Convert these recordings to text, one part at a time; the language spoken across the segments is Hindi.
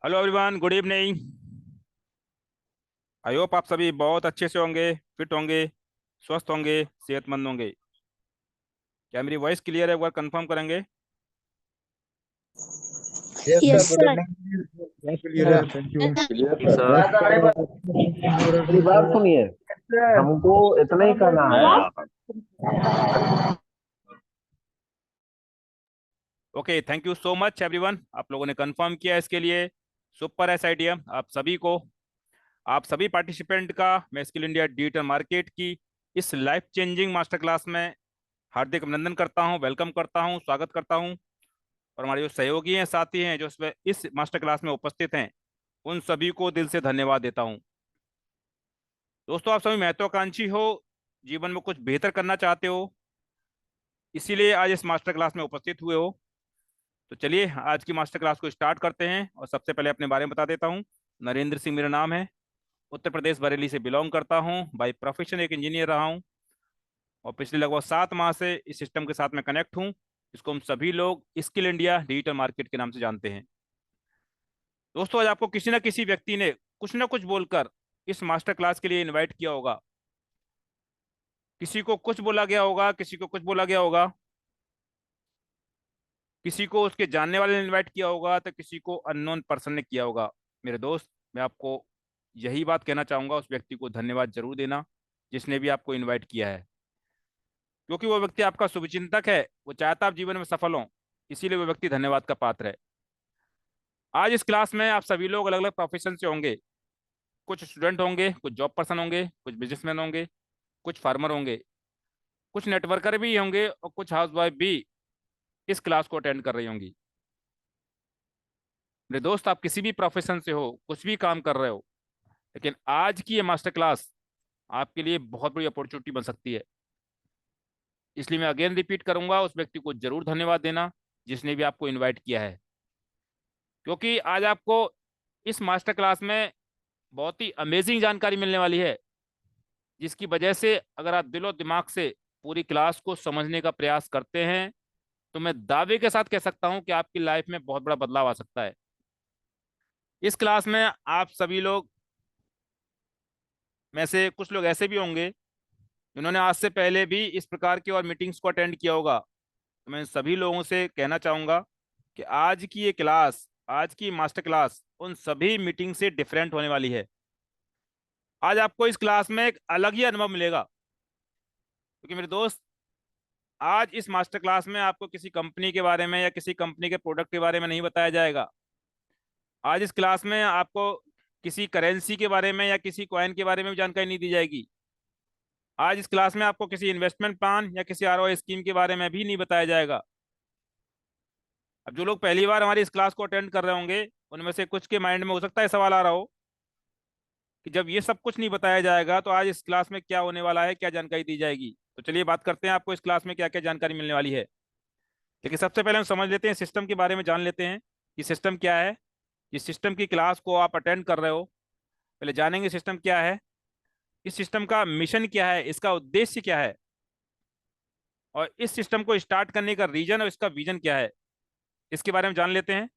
Hello everyone, good evening. I hope आप सभी बहुत अच्छे से होंगे, फिट होंगे, स्वस्थ होंगे, सेहतमंद होंगे। क्या मेरी वॉइस क्लियर है? एक बार कंफर्म करेंगे। Yes yes sir, good sir. Evening. बहुत क्लियर है, थैंक यू। Clear sir. मेरी बात सुनिए, हमको इतना ही करना है। Okay, thank you so much everyone, आप लोगों ने कंफर्म किया इसके लिए। सुपर एस आइडिया आप सभी को, आप सभी पार्टिसिपेंट का मैं स्किल इंडिया डिजिटल मार्केट की इस लाइफ चेंजिंग मास्टर क्लास में हार्दिक अभिनंदन करता हूं, वेलकम करता हूं, स्वागत करता हूं। और हमारे जो सहयोगी हैं, साथी हैं, जो इस मास्टर क्लास में उपस्थित हैं, उन सभी को दिल से धन्यवाद देता हूं। दोस्तों, आप सभी महत्वाकांक्षी हो, जीवन में कुछ बेहतर करना चाहते हो, इसीलिए आज इस मास्टर क्लास में उपस्थित हुए हो। तो चलिए आज की मास्टर क्लास को स्टार्ट करते हैं। और सबसे पहले अपने बारे में बता देता हूँ। नरेंद्र सिंह मेरा नाम है, उत्तर प्रदेश बरेली से बिलोंग करता हूँ, बाई प्रोफेशन एक इंजीनियर रहा हूँ और पिछले लगभग 7 माह से इस सिस्टम के साथ में कनेक्ट हूँ, जिसको हम सभी लोग स्किल इंडिया डिजिटल मार्केट के नाम से जानते हैं। दोस्तों, आज आपको किसी न किसी व्यक्ति ने कुछ न कुछ बोलकर इस मास्टर क्लास के लिए इन्वाइट किया होगा। किसी को कुछ बोला गया होगा, किसी को कुछ बोला गया होगा, किसी को उसके जानने वाले ने इनवाइट किया होगा, तो किसी को अननोन पर्सन ने किया होगा। मेरे दोस्त, मैं आपको यही बात कहना चाहूंगा, उस व्यक्ति को धन्यवाद जरूर देना जिसने भी आपको इनवाइट किया है, क्योंकि वो व्यक्ति आपका शुभचिंतक है, वो चाहता आप जीवन में सफल हो, इसीलिए वो व्यक्ति धन्यवाद का पात्र है। आज इस क्लास में आप सभी लोग अलग अलग प्रोफेशन से होंगे। कुछ स्टूडेंट होंगे, कुछ जॉब पर्सन होंगे, कुछ बिजनेसमैन होंगे, कुछ फार्मर होंगे, कुछ नेटवर्कर भी होंगे और कुछ हाउसवाइफ भी इस क्लास को अटेंड कर रही होंगी। मेरे दोस्त, आप किसी भी प्रोफेशन से हो, कुछ भी काम कर रहे हो, लेकिन आज की ये मास्टर क्लास आपके लिए बहुत बड़ी अपॉर्चुनिटी बन सकती है। इसलिए मैं अगेन रिपीट करूंगा, उस व्यक्ति को जरूर धन्यवाद देना जिसने भी आपको इनवाइट किया है, क्योंकि आज आपको इस मास्टर क्लास में बहुत ही अमेजिंग जानकारी मिलने वाली है, जिसकी वजह से अगर आप दिलो दिमाग से पूरी क्लास को समझने का प्रयास करते हैं, तो मैं दावे के साथ कह सकता हूं कि आपकी लाइफ में बहुत बड़ा बदलाव आ सकता है। इस क्लास में आप सभी लोग में से कुछ लोग ऐसे भी होंगे जिन्होंने आज से पहले भी इस प्रकार की और मीटिंग्स को अटेंड किया होगा। तो मैं सभी लोगों से कहना चाहूंगा कि आज की ये क्लास, आज की मास्टर क्लास उन सभी मीटिंग से डिफरेंट होने वाली है। आज आपको इस क्लास में एक अलग ही अनुभव मिलेगा, क्योंकि मेरे दोस्त, आज इस मास्टर क्लास में आपको किसी कंपनी के बारे में या किसी कंपनी के प्रोडक्ट के बारे में नहीं बताया जाएगा। आज इस क्लास में आपको किसी करेंसी के बारे में या किसी कॉइन के बारे में भी जानकारी नहीं दी जाएगी। आज इस क्लास में आपको किसी इन्वेस्टमेंट प्लान या किसी आरओआई स्कीम के बारे में भी नहीं बताया जाएगा। अब जो लोग पहली बार हमारी इस क्लास को अटेंड कर रहे होंगे, उनमें से कुछ के माइंड में हो सकता है सवाल आ रहा हो कि जब ये सब कुछ नहीं बताया जाएगा तो आज इस क्लास में क्या होने वाला है, क्या जानकारी दी जाएगी। तो चलिए बात करते हैं आपको इस क्लास में क्या क्या जानकारी मिलने वाली है। लेकिन सबसे पहले हम समझ लेते हैं, सिस्टम के बारे में जान लेते हैं कि सिस्टम क्या है। इस सिस्टम की क्लास को आप अटेंड कर रहे हो, पहले जानेंगे सिस्टम क्या है, इस सिस्टम का मिशन क्या है, इसका उद्देश्य क्या है, और इस सिस्टम को स्टार्ट करने का रीजन और इसका विजन क्या है, इसके बारे में जान लेते हैं।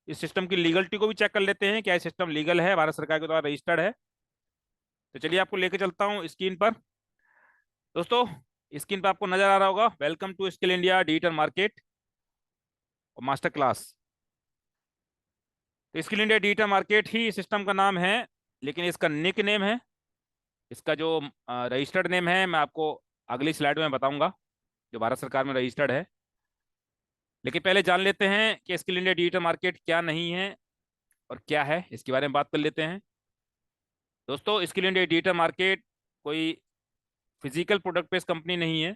इस सिस्टम की लीगलिटी को भी चेक कर लेते हैं, क्या ये सिस्टम लीगल है, भारत सरकार के द्वारा रजिस्टर्ड है। तो चलिए आपको लेके चलता हूँ स्क्रीन पर। दोस्तों, स्क्रीन पर आपको नजर आ रहा होगा, welcome to Skill India Digital Market और मास्टर क्लास। तो स्किल इंडिया डिजिटल मार्केट ही सिस्टम का नाम है, लेकिन इसका निक नेम है, इसका जो रजिस्टर्ड नेम है, मैं आपको अगली स्लाइड में बताऊंगा, जो भारत सरकार में रजिस्टर्ड है। लेकिन पहले जान लेते हैं कि स्किल इंडिया डिजिटल मार्केट क्या नहीं है और क्या है, इसके बारे में बात कर लेते हैं। दोस्तों, स्किल इंडिया डिजिटल मार्केट कोई फिजिकल प्रोडक्ट बेस्ड कंपनी नहीं है,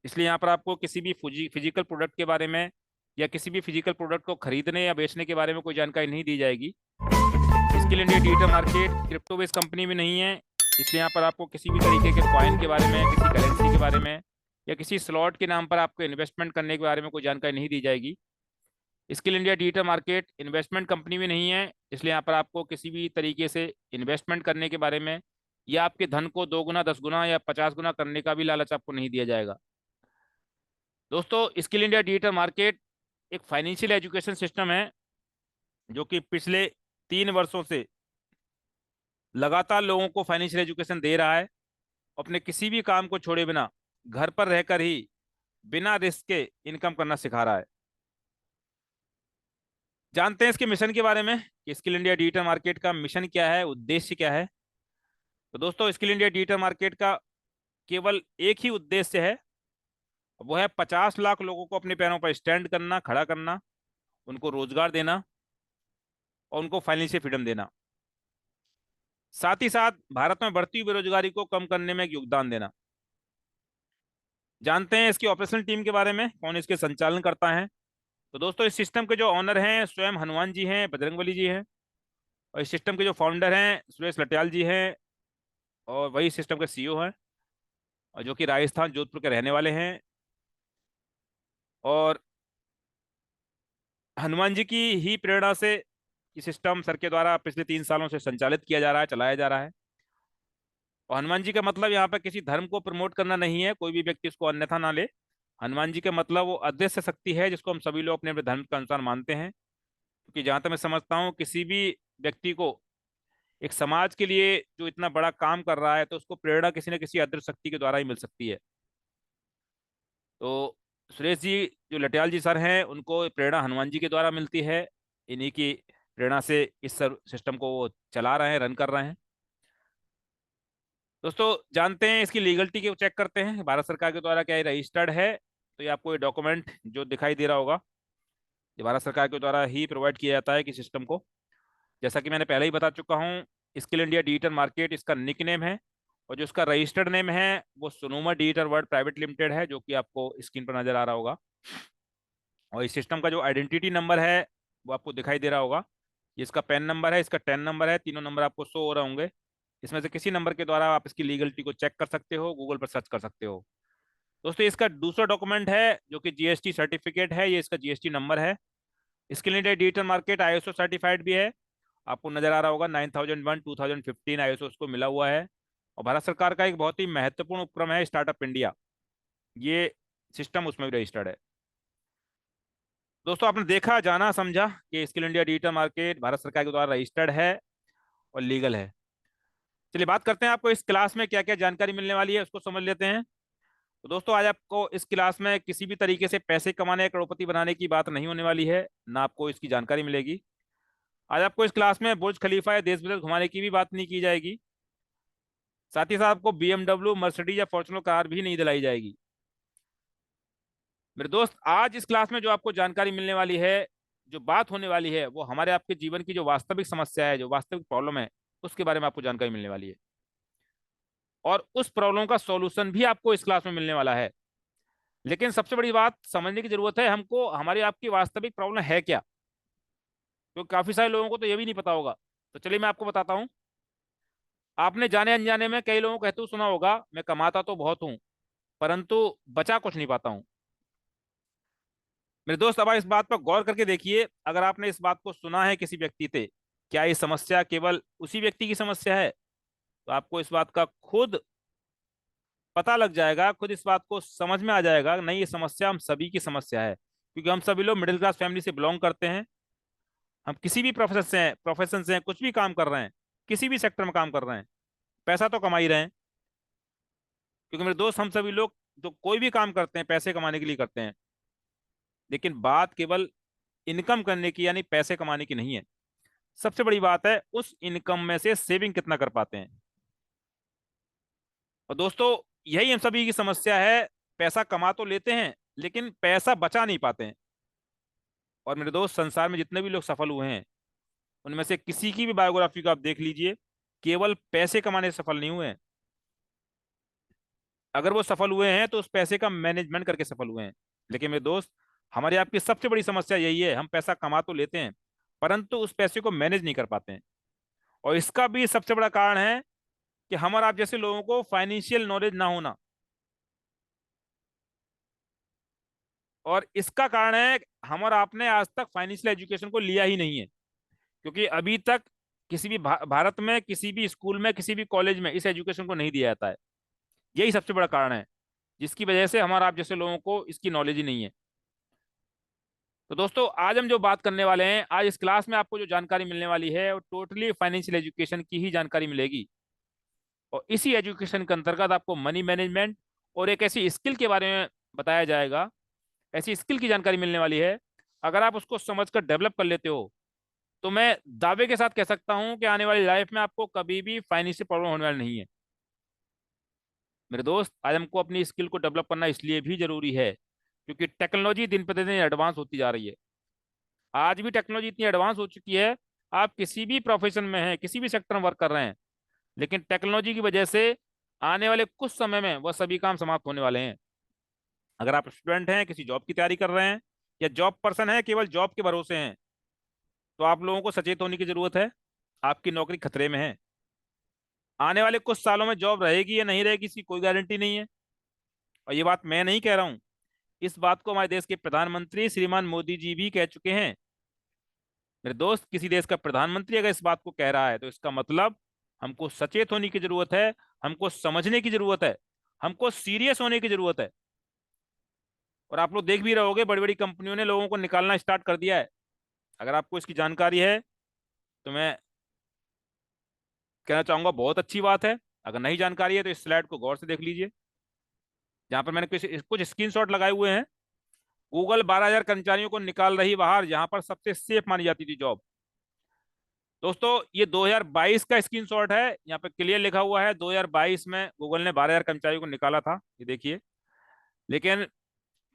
इसलिए यहाँ पर आपको किसी भी फिजिकल प्रोडक्ट के बारे में या किसी भी फिजिकल प्रोडक्ट को खरीदने या बेचने के बारे में कोई जानकारी नहीं दी जाएगी। Skill India Digital market crypto based company भी नहीं है, इसलिए यहाँ पर आपको किसी भी तरीके के कॉइन के बारे में, किसी करेंसी के बारे में या किसी स्लॉट के नाम पर आपको इन्वेस्टमेंट करने के बारे में कोई जानकारी नहीं दी जाएगी। Skill India Digital market investment company भी नहीं है, इसलिए यहाँ पर आपको किसी भी तरीके से इन्वेस्टमेंट करने के बारे में या आपके धन को 2 गुना, 10 गुना या 50 गुना करने का भी लालच आपको नहीं दिया जाएगा। दोस्तों, स्किल इंडिया डिजिटल मार्केट एक फाइनेंशियल एजुकेशन सिस्टम है, जो कि पिछले 3 वर्षों से लगातार लोगों को फाइनेंशियल एजुकेशन दे रहा है, अपने किसी भी काम को छोड़े बिना घर पर रहकर ही बिना रिस्क के इनकम करना सिखा रहा है। जानते हैं इसके मिशन के बारे में कि स्किल इंडिया डिजिटल मार्केट का मिशन क्या है, उद्देश्य क्या है। तो दोस्तों, स्किल इंडिया डिजिटल मार्केट का केवल एक ही उद्देश्य है, वो है 50 लाख लोगों को अपने पैरों पर स्टैंड करना, खड़ा करना, उनको रोजगार देना और उनको फाइनेंशियल फ्रीडम देना। साथ ही साथ भारत में बढ़ती हुई बेरोजगारी को कम करने में एक योगदान देना। जानते हैं इसकी ऑपरेशनल टीम के बारे में, कौन इसके संचालन करता है। तो दोस्तों, इस सिस्टम के जो ऑनर हैं स्वयं हनुमान जी हैं, बजरंगबली जी हैं। और इस सिस्टम के जो फाउंडर हैं सुरेश लटियाल जी हैं, और वही सिस्टम के सीईओ हैं, और जो कि राजस्थान जोधपुर के रहने वाले हैं। और हनुमान जी की ही प्रेरणा से ये सिस्टम सर के द्वारा पिछले 3 सालों से संचालित किया जा रहा है, चलाया जा रहा है। और हनुमान जी का मतलब यहाँ पर किसी धर्म को प्रमोट करना नहीं है, कोई भी व्यक्ति इसको अन्यथा ना ले। हनुमान जी का मतलब वो अदृश्य शक्ति है जिसको हम सभी लोग अपने अपने धर्म के अनुसार मानते हैं। क्योंकि जहाँ तक मैं समझता हूँ, किसी भी व्यक्ति को एक समाज के लिए जो इतना बड़ा काम कर रहा है, तो उसको प्रेरणा किसी न किसी अदृश्य शक्ति के द्वारा ही मिल सकती है। तो सुरेश जी जो लटियाल जी सर हैं, उनको प्रेरणा हनुमान जी के द्वारा मिलती है। इन्हीं की प्रेरणा से इस सिस्टम को वो चला रहे हैं, रन कर रहे हैं। दोस्तों, जानते हैं इसकी लीगलिटी को चेक करते हैं, भारत सरकार के द्वारा क्या ये रजिस्टर्ड है। तो ये आपको ये डॉक्यूमेंट जो दिखाई दे रहा होगा, ये भारत सरकार के द्वारा ही प्रोवाइड किया जाता है कि सिस्टम को। जैसा कि मैंने पहले ही बता चुका हूँ, स्किल इंडिया डिजिटल मार्केट इसका निक नेम है। और जो इसका रजिस्टर्ड नेम है वो Sonoma digital world private limited है, जो कि आपको स्क्रीन पर नजर आ रहा होगा। और इस सिस्टम का जो आइडेंटिटी नंबर है वो आपको दिखाई दे रहा होगा। ये इसका पैन नंबर है, इसका टेन नंबर है, तीनों नंबर आपको शो हो रहे होंगे। इसमें से किसी नंबर के द्वारा आप इसकी लीगलिटी को चेक कर सकते हो, गूगल पर सर्च कर सकते हो। दोस्तों, इसका दूसरा डॉक्यूमेंट है जो कि जीएसटी सर्टिफिकेट है, ये इसका जीएसटी नंबर है। Skill India Digital market ISO certified भी है, आपको नजर आ रहा होगा 9001 2015 आईएसओ उसको मिला हुआ है। और भारत सरकार का एक बहुत ही महत्वपूर्ण उपक्रम है स्टार्टअप इंडिया, ये सिस्टम उसमें भी रजिस्टर्ड है। दोस्तों, आपने देखा, जाना, समझा कि skill India Digital market Bharat सरकार के द्वारा रजिस्टर्ड है और लीगल है। चलिए बात करते हैं आपको इस क्लास में क्या क्या जानकारी मिलने वाली है, उसको समझ लेते हैं। तो दोस्तों, आज आपको इस क्लास में किसी भी तरीके से पैसे कमाने या करोड़पति बनाने की बात नहीं होने वाली है, ना आपको इसकी जानकारी मिलेगी। आज आपको इस क्लास में बुर्ज खलीफा या देश विदेश घुमाने की भी बात नहीं की जाएगी। साथ ही साथ आपको बीएमडब्ल्यू, मर्सिडीज या फॉर्च्यूनर कार भी नहीं दिलाई जाएगी। मेरे दोस्त, आज इस क्लास में जो आपको जानकारी मिलने वाली है, जो बात होने वाली है, वो हमारे आपके जीवन की जो वास्तविक समस्या है, जो वास्तविक प्रॉब्लम है, उसके बारे में आपको जानकारी मिलने वाली है। और उस प्रॉब्लम का सॉल्यूशन भी आपको इस क्लास में मिलने वाला है। लेकिन सबसे बड़ी बात समझने की जरूरत है हमको, हमारी आपकी वास्तविक प्रॉब्लम है क्या, क्योंकि काफी सारे लोगों को तो ये भी नहीं पता होगा। तो चलिए मैं आपको बताता हूँ। आपने जाने अनजाने में कई लोगों को कहते हुए सुना होगा, मैं कमाता तो बहुत हूं परंतु बचा कुछ नहीं पाता हूं। मेरे दोस्त, अब आप इस बात पर गौर करके देखिए, अगर आपने इस बात को सुना है किसी व्यक्ति से, क्या ये समस्या केवल उसी व्यक्ति की समस्या है? तो आपको इस बात का खुद पता लग जाएगा, खुद इस बात को समझ में आ जाएगा, नहीं ये समस्या हम सभी की समस्या है। क्योंकि हम सभी लोग मिडिल क्लास फैमिली से बिलोंग करते हैं। हम किसी भी प्रोफेशन से हैं, कुछ भी काम कर रहे हैं, किसी भी सेक्टर में काम कर रहे हैं, पैसा तो कमा ही रहे हैं। क्योंकि मेरे दोस्त, हम सभी लोग जो कोई भी काम करते हैं पैसे कमाने के लिए करते हैं। लेकिन बात केवल इनकम करने की यानी पैसे कमाने की नहीं है, सबसे बड़ी बात है उस इनकम में से सेविंग कितना कर पाते हैं। और दोस्तों, यही हम सभी की समस्या है, पैसा कमा तो लेते हैं लेकिन पैसा बचा नहीं पाते हैं। और मेरे दोस्त, संसार में जितने भी लोग सफल हुए हैं, उनमें से किसी की भी बायोग्राफी को आप देख लीजिए, केवल पैसे कमाने से सफल नहीं हुए हैं। अगर वो सफल हुए हैं तो उस पैसे का मैनेजमेंट करके सफल हुए हैं। लेकिन मेरे दोस्त, हमारी आपकी सबसे बड़ी समस्या यही है, हम पैसा कमा तो लेते हैं परंतु उस पैसे को मैनेज नहीं कर पाते हैं। और इसका भी सबसे बड़ा कारण है कि हम और आप जैसे लोगों को फाइनेंशियल नॉलेज ना होना। और इसका कारण है हम और आपने आज तक फाइनेंशियल एजुकेशन को लिया ही नहीं है। क्योंकि अभी तक किसी भी भारत में किसी भी स्कूल में, किसी भी कॉलेज में इस एजुकेशन को नहीं दिया जाता है। यही सबसे बड़ा कारण है जिसकी वजह से हमारा आप जैसे लोगों को इसकी नॉलेज ही नहीं है। तो दोस्तों आज हम जो बात करने वाले हैं, आज इस क्लास में आपको जो जानकारी मिलने वाली है वो टोटली फाइनेंशियल एजुकेशन की ही जानकारी मिलेगी। और इसी एजुकेशन के अंतर्गत आपको मनी मैनेजमेंट और एक ऐसी स्किल के बारे में बताया जाएगा, ऐसी स्किल की जानकारी मिलने वाली है। अगर आप उसको समझकर डेवलप कर लेते हो तो मैं दावे के साथ कह सकता हूं कि आने वाली लाइफ में आपको कभी भी फाइनेंशियल प्रॉब्लम होने वाली नहीं है। मेरे दोस्त, आज हमको अपनी स्किल को डेवलप करना इसलिए भी जरूरी है क्योंकि टेक्नोलॉजी दिन प्रतिदिन एडवांस होती जा रही है। आज भी टेक्नोलॉजी इतनी एडवांस हो चुकी है, आप किसी भी प्रोफेशन में हैं, किसी भी सेक्टर में वर्क कर रहे हैं, लेकिन टेक्नोलॉजी की वजह से आने वाले कुछ समय में वह सभी काम समाप्त होने वाले हैं। अगर आप स्टूडेंट हैं, किसी जॉब की तैयारी कर रहे हैं, या जॉब पर्सन है केवल जॉब के भरोसे हैं, तो आप लोगों को सचेत होने की जरूरत है। आपकी नौकरी खतरे में है। आने वाले कुछ सालों में जॉब रहेगी या नहीं रहेगी इसकी कोई गारंटी नहीं है। और ये बात मैं नहीं कह रहा हूं, इस बात को हमारे देश के प्रधानमंत्री श्रीमान मोदी जी भी कह चुके हैं। मेरे दोस्त, किसी देश का प्रधानमंत्री अगर इस बात को कह रहा है तो इसका मतलब हमको सचेत होने की जरूरत है, हमको समझने की जरूरत है, हमको सीरियस होने की जरूरत है। और आप लोग देख भी रहोगे, बड़ी बड़ी कंपनियों ने लोगों को निकालना स्टार्ट कर दिया है। अगर आपको इसकी जानकारी है तो मैं कहना चाहूंगा बहुत अच्छी बात है। अगर नहीं जानकारी है तो इस स्लाइड को गौर से देख लीजिए, जहां पर मैंने कुछ स्क्रीनशॉट लगाए हुए हैं। गूगल 12,000 कर्मचारियों को निकाल रही बाहर, जहां पर सबसे सेफ मानी जाती थी जॉब। दोस्तों ये 2022 का स्क्रीनशॉट है, यहाँ पे क्लियर लिखा हुआ है 2022 में गूगल ने 12,000 कर्मचारियों को निकाला था, ये देखिए। लेकिन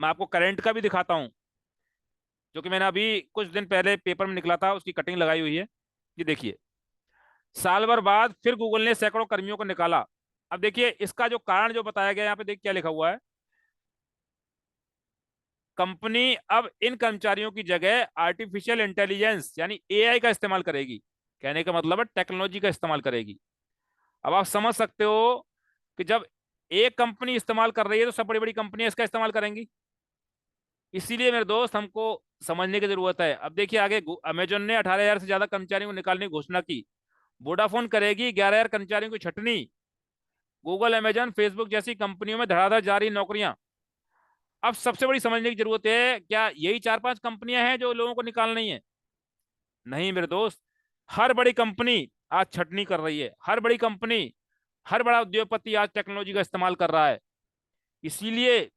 मैं आपको करंट का भी दिखाता हूँ, जो कि मैंने अभी कुछ दिन पहले पेपर में निकला था, उसकी कटिंग लगाई हुई है। ये देखिए, साल भर बाद फिर गूगल ने सैकड़ों कर्मियों को निकाला। अब देखिए इसका जो कारण जो बताया गया, यहाँ पे देखिए क्या लिखा हुआ है। कंपनी अब इन कर्मचारियों की जगह आर्टिफिशियल इंटेलिजेंस यानी एआई का इस्तेमाल करेगी। कहने का मतलब है टेक्नोलॉजी का इस्तेमाल करेगी। अब आप समझ सकते हो कि जब एक कंपनी इस्तेमाल कर रही है तो सब बड़ी बड़ी कंपनियां इसका इस्तेमाल करेंगी। इसीलिए मेरे दोस्त हमको समझने की जरूरत है। अब देखिए आगे, अमेजोन ने 18,000 से ज्यादा कर्मचारियों को निकालने की घोषणा की। वोडाफोन करेगी 11,000 कर्मचारियों की छटनी। गूगल, अमेजन, फेसबुक जैसी कंपनियों में धड़ाधड़ जारी नौकरियां। अब सबसे बड़ी समझने की जरूरत है, क्या यही 4-5 कंपनियां हैं जो लोगों को निकालनी है? नहीं मेरे दोस्त, हर बड़ी कंपनी आज छटनी कर रही है। हर बड़ी कंपनी, हर बड़ा उद्योगपति आज टेक्नोलॉजी का इस्तेमाल कर रहा है। इसीलिए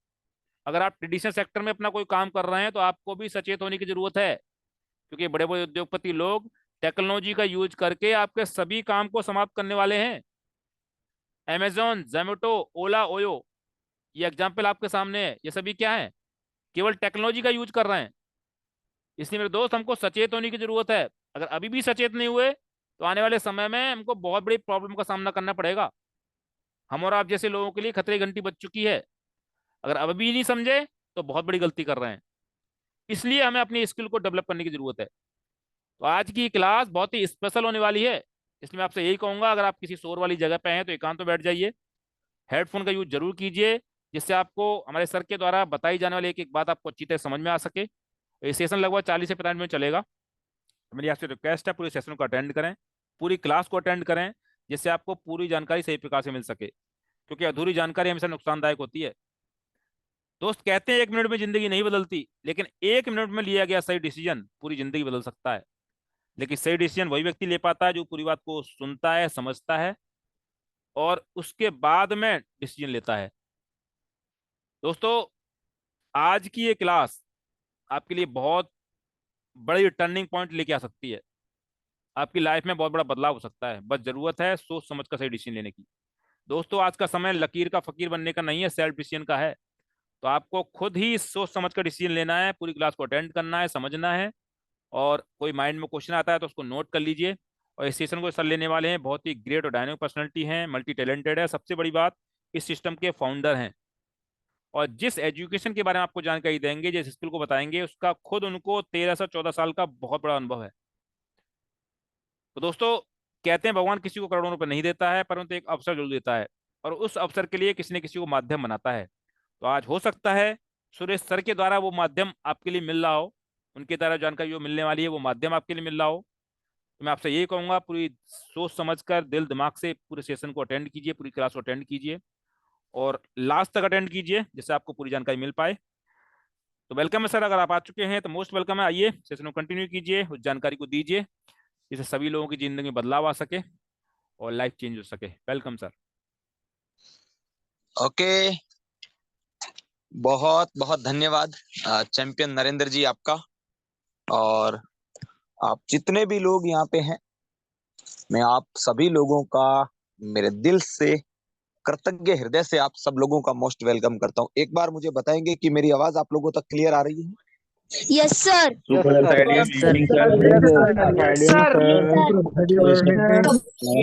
अगर आप ट्रेडिशनल सेक्टर में अपना कोई काम कर रहे हैं तो आपको भी सचेत होने की जरूरत है, क्योंकि बड़े बड़े उद्योगपति लोग टेक्नोलॉजी का यूज करके आपके सभी काम को समाप्त करने वाले हैं। अमेजोन, जोमेटो, ओला, ओयो, ये एग्जाम्पल आपके सामने है। ये सभी क्या है? केवल टेक्नोलॉजी का यूज कर रहे हैं। इसलिए मेरे दोस्त हमको सचेत होने की जरूरत है। अगर अभी भी सचेत नहीं हुए तो आने वाले समय में हमको बहुत बड़ी प्रॉब्लम का सामना करना पड़ेगा। हम और आप जैसे लोगों के लिए खतरे की घंटी बज चुकी है। अगर अब भी नहीं समझे तो बहुत बड़ी गलती कर रहे हैं। इसलिए हमें अपनी स्किल को डेवलप करने की जरूरत है। तो आज की क्लास बहुत ही स्पेशल होने वाली है। इसलिए मैं आपसे यही कहूंगा, अगर आप किसी शोर वाली जगह पे हैं तो एकांत में बैठ जाइए, हेडफोन का यूज जरूर कीजिए, जिससे आपको हमारे सर के द्वारा बताई जाने वाली एक एक बात आपको अच्छी तरह समझ में आ सके। ये सेशन लगभग 40 से 45 मिनट चलेगा। तो मेरी आपसे रिक्वेस्ट है, पूरे सेशन को अटेंड करें, पूरी क्लास को अटेंड करें, जिससे आपको पूरी जानकारी सही प्रकार से मिल सके, क्योंकि अधूरी जानकारी हमेशा नुकसानदायक होती है। दोस्त कहते हैं 1 मिनट में जिंदगी नहीं बदलती, लेकिन 1 मिनट में लिया गया सही डिसीजन पूरी जिंदगी बदल सकता है। लेकिन सही डिसीजन वही व्यक्ति ले पाता है जो पूरी बात को सुनता है, समझता है और उसके बाद में डिसीजन लेता है। दोस्तों आज की ये क्लास आपके लिए बहुत बड़ी टर्निंग पॉइंट लेके आ सकती है। आपकी लाइफ में बहुत बड़ा बदलाव हो सकता है। बस जरूरत है सोच समझ कर सही डिसीजन लेने की। दोस्तों आज का समय लकीर का फकीर बनने का नहीं है, सेल्फ डिसीजन का है। तो आपको खुद ही सोच समझ कर डिसीजन लेना है, पूरी क्लास को अटेंड करना है, समझना है। और कोई माइंड में क्वेश्चन आता है तो उसको नोट कर लीजिए। और इस सेशन को सर लेने वाले हैं बहुत ही ग्रेट और डायनामिक पर्सनैलिटी हैं, मल्टी टैलेंटेड है। सबसे बड़ी बात, इस सिस्टम के फाउंडर हैं। और जिस एजुकेशन के बारे में आपको जानकारी देंगे, जिस स्किल को बताएंगे, उसका खुद उनको 13 से 14 साल का बहुत बड़ा अनुभव है। तो दोस्तों कहते हैं भगवान किसी को करोड़ों रुपए नहीं देता है, परंतु एक अवसर जरूर देता है, और उस अवसर के लिए किसी न किसी को माध्यम बनाता है। तो आज हो सकता है सुरेश सर के द्वारा वो माध्यम आपके लिए मिल रहा हो, उनके द्वारा जानकारी जो मिलने वाली है वो माध्यम आपके लिए मिल रहा हो। तो मैं आपसे यही कहूंगा, पूरी सोच समझकर दिल दिमाग से पूरे सेशन को अटेंड कीजिए, पूरी क्लास को अटेंड कीजिए और लास्ट तक अटेंड कीजिए, जिससे आपको पूरी जानकारी मिल पाए। तो वेलकम है सर, अगर आप आ चुके हैं तो मोस्ट वेलकम है। आइए सेशन को कंटिन्यू कीजिए, उस जानकारी को दीजिए जिससे सभी लोगों की जिंदगी में बदलाव आ सके और लाइफ चेंज हो सके। Welcome sir. ओके, बहुत बहुत धन्यवाद चैंपियन नरेंद्र जी आपका। और आप जितने भी लोग यहाँ पे हैं, मैं आप सभी लोगों का मेरे दिल से कृतज्ञ हृदय से आप सब लोगों का मोस्ट वेलकम करता हूँ। एक बार मुझे बताएंगे कि मेरी आवाज आप लोगों तक क्लियर आ रही है? Yes sir.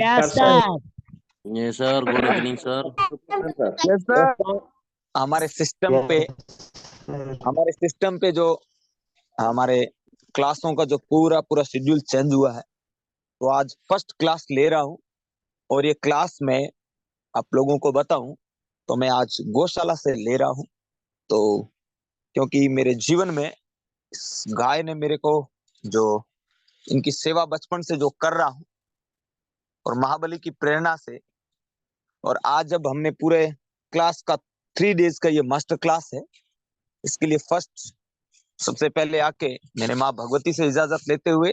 Yes, sir. Yes, sir. Good evening, sir. दोस्तों, हमारे सिस्टम पे जो हमारे क्लासों का जो पूरा पूरा शेड्यूल चेंज हुआ है, तो आज फर्स्ट क्लास ले रहा हूँ। और ये क्लास में आप लोगों को बताऊं तो मैं आज गौशाला से ले रहा हूं। तो क्योंकि मेरे जीवन में इस गाय ने मेरे को जो इनकी सेवा बचपन से जो कर रहा हूं, और महाबली की प्रेरणा से, और आज जब हमने पूरे क्लास का 3 डेज का ये मास्टर क्लास है, इसके लिए फर्स्ट सबसे पहले आके मैंने माँ भगवती से इजाजत लेते हुए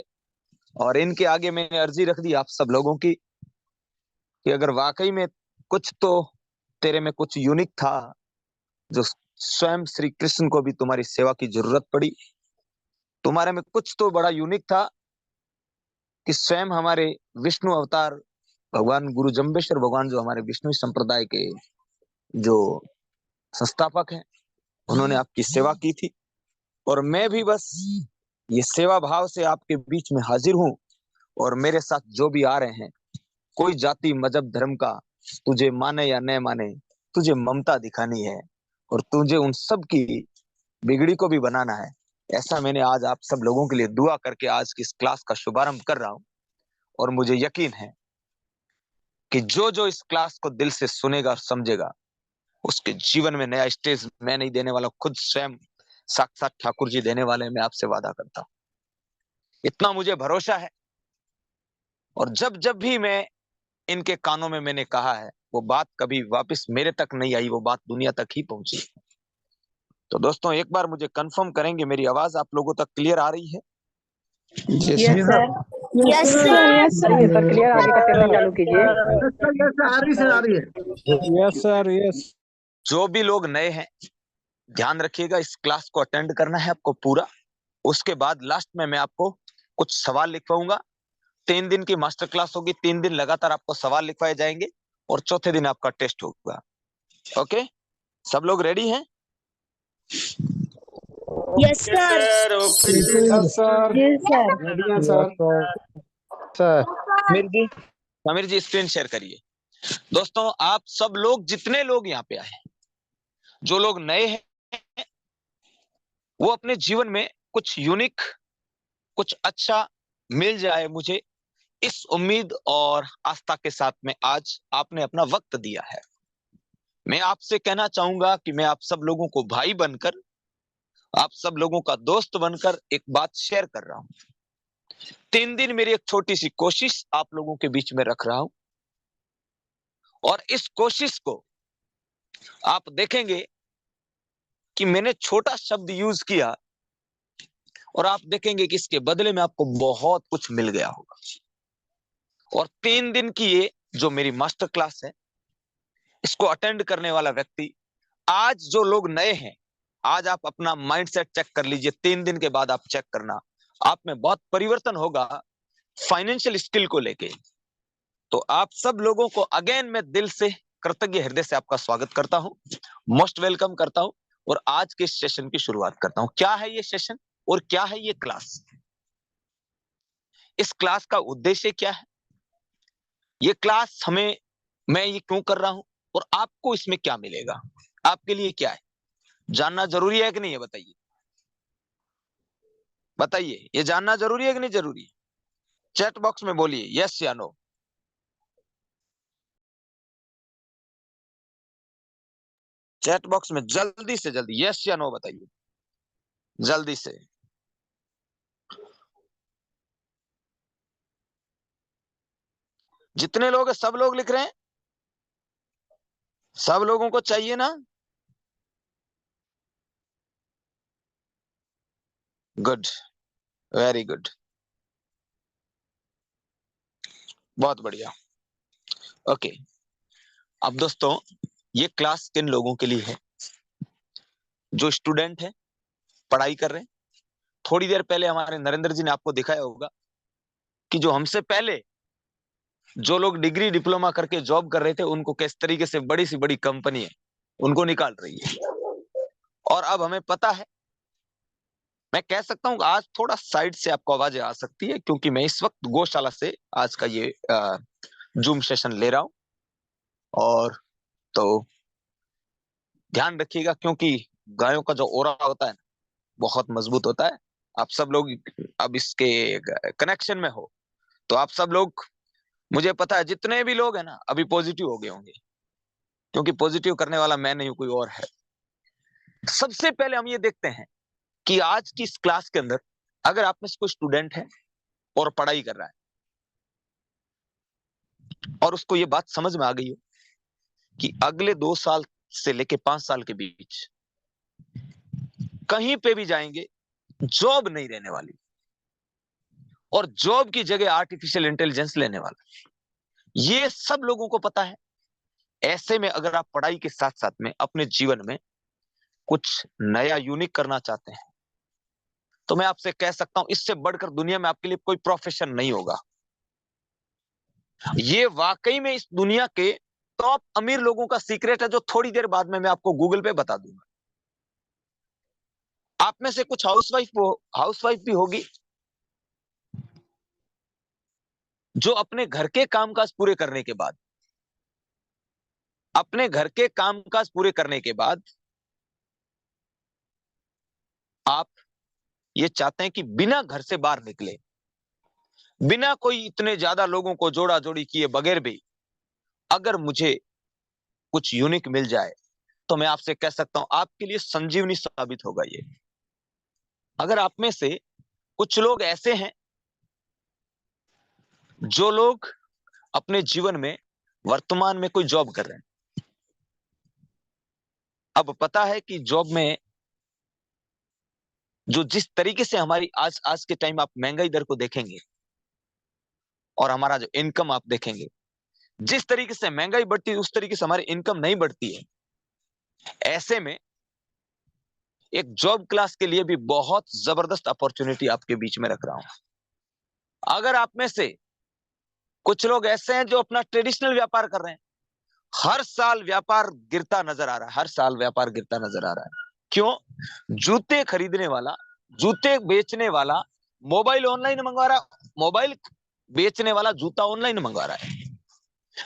और इनके आगे मैंने अर्जी रख दी आप सब लोगों की कि अगर वाकई में कुछ तो तेरे में कुछ यूनिक था, जो स्वयं श्री कृष्ण को भी तुम्हारी सेवा की जरूरत पड़ी, तुम्हारे में कुछ तो बड़ा यूनिक था कि स्वयं हमारे विष्णु अवतार भगवान गुरु जम्बेश्वर भगवान, जो हमारे विष्णु संप्रदाय के जो संस्थापक हैं, उन्होंने आपकी सेवा की थी। और मैं भी बस ये सेवा भाव से आपके बीच में हाजिर हूं। और मेरे साथ जो भी आ रहे हैं, कोई जाति मजहब धर्म का तुझे माने या न माने, तुझे ममता दिखानी है और तुझे उन सब की बिगड़ी को भी बनाना है। ऐसा मैंने आज आप सब लोगों के लिए दुआ करके आज की इस क्लास का शुभारंभ कर रहा हूं। और मुझे यकीन है कि जो जो इस क्लास को दिल से सुनेगा और समझेगा, उसके जीवन में नया स्टेज मैं नहीं देने वाला, खुद स्वयं साक्षात ठाकुर जी देने वाले, मैं आपसे वादा करता हूं। इतना मुझे भरोसा है। और जब जब भी मैं इनके कानों में मैंने कहा है, वो बात कभी वापस मेरे तक नहीं आई, वो बात दुनिया तक ही पहुंची। तो दोस्तों, एक बार मुझे कंफर्म करेंगे मेरी आवाज आप लोगों तक क्लियर आ रही है? Yes sir. Yes sir. Sir clear, आगे का सेशन चालू कीजिए। आ रही है। Yes, sir. Yes. जो भी लोग नए हैं, ध्यान रखिएगा, इस क्लास को अटेंड करना है आपको पूरा। उसके बाद लास्ट में मैं आपको कुछ सवाल लिखवाऊंगा। 3 दिन की मास्टर क्लास होगी, 3 दिन लगातार आपको सवाल लिखवाए जाएंगे और चौथे दिन आपका टेस्ट होगा। ओके, सब लोग रेडी हैं? Yes sir. Yes, sir. Yes sir. Ready हैं, sir. Sir. समीर जी स्क्रीन शेयर करिए। दोस्तों, आप सब लोग, जितने लोग यहाँ पे आए हैं, जो लोग नए हैं, वो अपने जीवन में कुछ यूनिक, कुछ अच्छा मिल जाए मुझे, इस उम्मीद और आस्था के साथ में आज आपने अपना वक्त दिया है। मैं आपसे कहना चाहूंगा कि मैं आप सब लोगों को भाई बनकर, आप सब लोगों का दोस्त बनकर एक बात शेयर कर रहा हूं। 3 दिन मेरी एक छोटी सी कोशिश आप लोगों के बीच में रख रहा हूं, और इस कोशिश को आप देखेंगे कि मैंने छोटा शब्द यूज किया, और आप देखेंगे कि इसके बदले में आपको बहुत कुछ मिल गया होगा। और 3 दिन की ये जो मेरी मास्टर क्लास है, इसको अटेंड करने वाला व्यक्ति, आज जो लोग नए हैं, आज आप अपना माइंडसेट चेक कर लीजिए। 3 दिन के बाद आप चेक करना, आप में बहुत परिवर्तन होगा फाइनेंशियल स्किल को लेके। तो आप सब लोगों को अगेन मैं दिल से कृतज्ञ हृदय से आपका स्वागत करता हूं, मोस्ट वेलकम करता हूं, और आज के सेशन की शुरुआत करता हूं। क्या है ये सेशन और क्या है ये क्लास? इस क्लास का उद्देश्य क्या है? ये क्लास मैं ये क्यों कर रहा हूं, और आपको इसमें क्या मिलेगा, आपके लिए क्या है, जानना जरूरी है कि नहीं है? बताइए, बताइए, ये जानना जरूरी है कि नहीं जरूरी है? चैट बॉक्स में बोलिए यस या नो। चैट बॉक्स में जल्दी से जल्दी यस या नो बताइए, जल्दी से। जितने लोग हैं सब लोग लिख रहे हैं, सब लोगों को चाहिए ना? गुड, वेरी गुड, बहुत बढ़िया। ओके, अब दोस्तों ये क्लास किन लोगों के लिए है? जो स्टूडेंट है, पढ़ाई कर रहे हैं। थोड़ी देर पहले हमारे नरेंद्र जी ने आपको दिखाया होगा कि जो हमसे पहले जो लोग डिग्री डिप्लोमा करके जॉब कर रहे थे, उनको किस तरीके से बड़ी सी बड़ी कंपनी है उनको निकाल रही है। और अब हमें पता है, मैं कह सकता हूं आज थोड़ा साइड से आपको आवाजें आ सकती है, क्योंकि मैं इस वक्त गौशाला से आज का ये जूम सेशन ले रहा हूं। और तो ध्यान रखिएगा, क्योंकि गायों का जो ओरा होता है बहुत मजबूत होता है। आप सब लोग अब इसके कनेक्शन में हो, तो आप सब लोग, मुझे पता है जितने भी लोग हैं ना अभी पॉजिटिव हो गए होंगे, क्योंकि पॉजिटिव करने वाला मैं नहीं हूं, कोई और है। सबसे पहले हम ये देखते हैं कि आज की इस क्लास के अंदर अगर आप में से कोई स्टूडेंट है और पढ़ाई कर रहा है और उसको ये बात समझ में आ गई हो कि अगले 2 साल से लेके 5 साल के बीच कहीं पे भी जाएंगे जॉब नहीं रहने वाली, और जॉब की जगह आर्टिफिशियल इंटेलिजेंस लेने वाला, ये सब लोगों को पता है। ऐसे में अगर आप पढ़ाई के साथ साथ में अपने जीवन में कुछ नया यूनिक करना चाहते हैं, तो मैं आपसे कह सकता हूं इससे बढ़कर दुनिया में आपके लिए कोई प्रोफेशन नहीं होगा। ये वाकई में इस दुनिया के टॉप अमीर लोगों का सीक्रेट है, जो थोड़ी देर बाद में मैं आपको गूगल पे बता दूंगा। आप में से कुछ हाउसवाइफ भी होगी जो अपने घर के कामकाज पूरे करने के बाद, आप ये चाहते हैं कि बिना घर से बाहर निकले, बिना कोई इतने ज्यादा लोगों को जोड़ा जोड़ी किए बगैर भी अगर मुझे कुछ यूनिक मिल जाए, तो मैं आपसे कह सकता हूं आपके लिए संजीवनी साबित होगा ये। अगर आप में से कुछ लोग ऐसे हैं जो लोग अपने जीवन में वर्तमान में कोई जॉब कर रहे हैं, अब पता है कि जॉब में जो जिस तरीके से हमारी आज के टाइम आप महंगाई दर को देखेंगे और हमारा जो इनकम आप देखेंगे, जिस तरीके से महंगाई बढ़ती है उस तरीके से हमारी इनकम नहीं बढ़ती है। ऐसे में एक जॉब क्लास के लिए भी बहुत जबरदस्त अपॉर्चुनिटी आपके बीच में रख रहा हूं। अगर आप में से कुछ लोग ऐसे हैं जो अपना ट्रेडिशनल व्यापार कर रहे हैं, हर साल व्यापार गिरता नजर आ रहा है, हर साल व्यापार गिरता नजर आ रहा है। क्यों? जूते खरीदने वाला, जूते बेचने वाला मोबाइल ऑनलाइन मंगवा रहा है, मोबाइल बेचने वाला जूता ऑनलाइन मंगवा रहा है,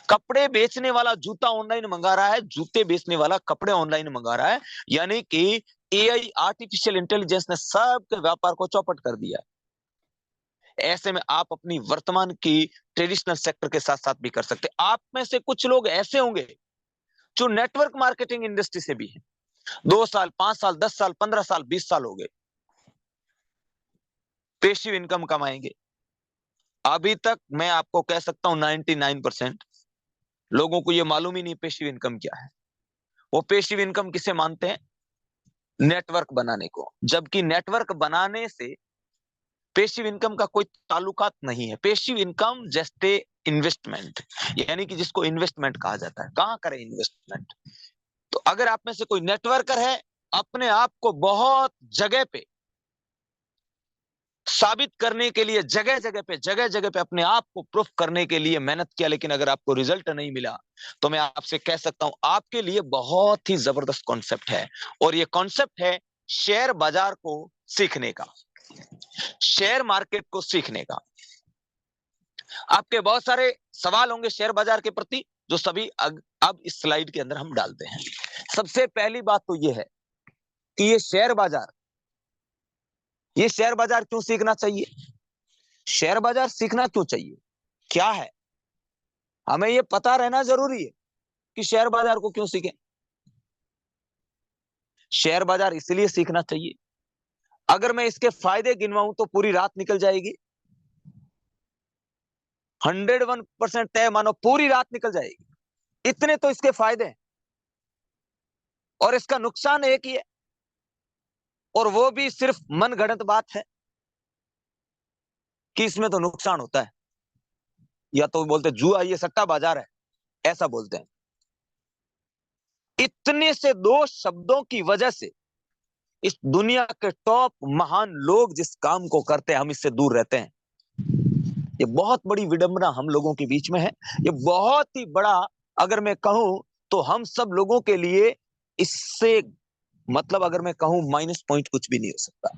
कपड़े बेचने वाला जूता ऑनलाइन मंगा रहा है, जूते बेचने वाला कपड़े ऑनलाइन मंगा रहा है। यानी कि एआई, आर्टिफिशियल इंटेलिजेंस ने सबके व्यापार को चौपट कर दिया। ऐसे में आप अपनी वर्तमान की ट्रेडिशनल सेक्टर के साथ साथ भी कर सकते हैं। आप में से कुछ लोग ऐसे होंगे जो नेटवर्क मार्केटिंग इंडस्ट्री से भी हैं, 2 साल, 5 साल, 10 साल, 15 साल, 20 साल हो गए, पेसिव इनकम कमाएंगे। अभी तक मैं आपको कह सकता हूं 99% लोगों को यह मालूम ही नहीं पेसिव इनकम क्या है। वो पेसिव इनकम किसे मानते हैं? नेटवर्क बनाने को, जबकि नेटवर्क बनाने से पेसिव इनकम का कोई ताल्लुकात नहीं है। Passive income just a investment, यानी कि जिसको इन्वेस्टमेंट कहा जाता है। कहां करें इन्वेस्टमेंट? तो अगर आप में से कोई नेटवर्कर है, अपने आप को बहुत जगह पे साबित करने के लिए जगह जगह पे अपने आप को प्रूफ करने के लिए मेहनत किया, लेकिन अगर आपको रिजल्ट नहीं मिला, तो मैं आपसे कह सकता हूं आपके लिए बहुत ही जबरदस्त कॉन्सेप्ट है। और ये कॉन्सेप्ट है शेयर बाजार को सीखने का, शेयर मार्केट को सीखने का। आपके बहुत सारे सवाल होंगे शेयर बाजार के प्रति, जो सभी अब इस स्लाइड के अंदर हम डालते हैं। सबसे पहली बात तो यह है कि ये शेयर बाजार क्यों सीखना चाहिए? शेयर बाजार सीखना क्यों चाहिए? क्या है? हमें यह पता रहना जरूरी है कि शेयर बाजार को क्यों सीखें। शेयर बाजार इसलिए सीखना चाहिए, अगर मैं इसके फायदे गिनवाऊं तो पूरी रात निकल जाएगी। 101% तय मानो पूरी रात निकल जाएगी, इतने तो इसके फायदे हैं। और इसका नुकसान एक ही है और वो भी सिर्फ मनगढ़ंत बात है कि इसमें तो नुकसान होता है, या तो बोलते जुआ, ये सट्टा बाजार है, ऐसा बोलते हैं। इतने से दो शब्दों की वजह से इस दुनिया के टॉप महान लोग जिस काम को करते हैं, हम इससे दूर रहते हैं। ये बहुत बड़ी विडंबना हम लोगों के बीच में है। ये बहुत ही बड़ा, अगर मैं कहूं तो हम सब लोगों के लिए इससे मतलब अगर मैं कहूं माइनस पॉइंट कुछ भी नहीं हो सकता।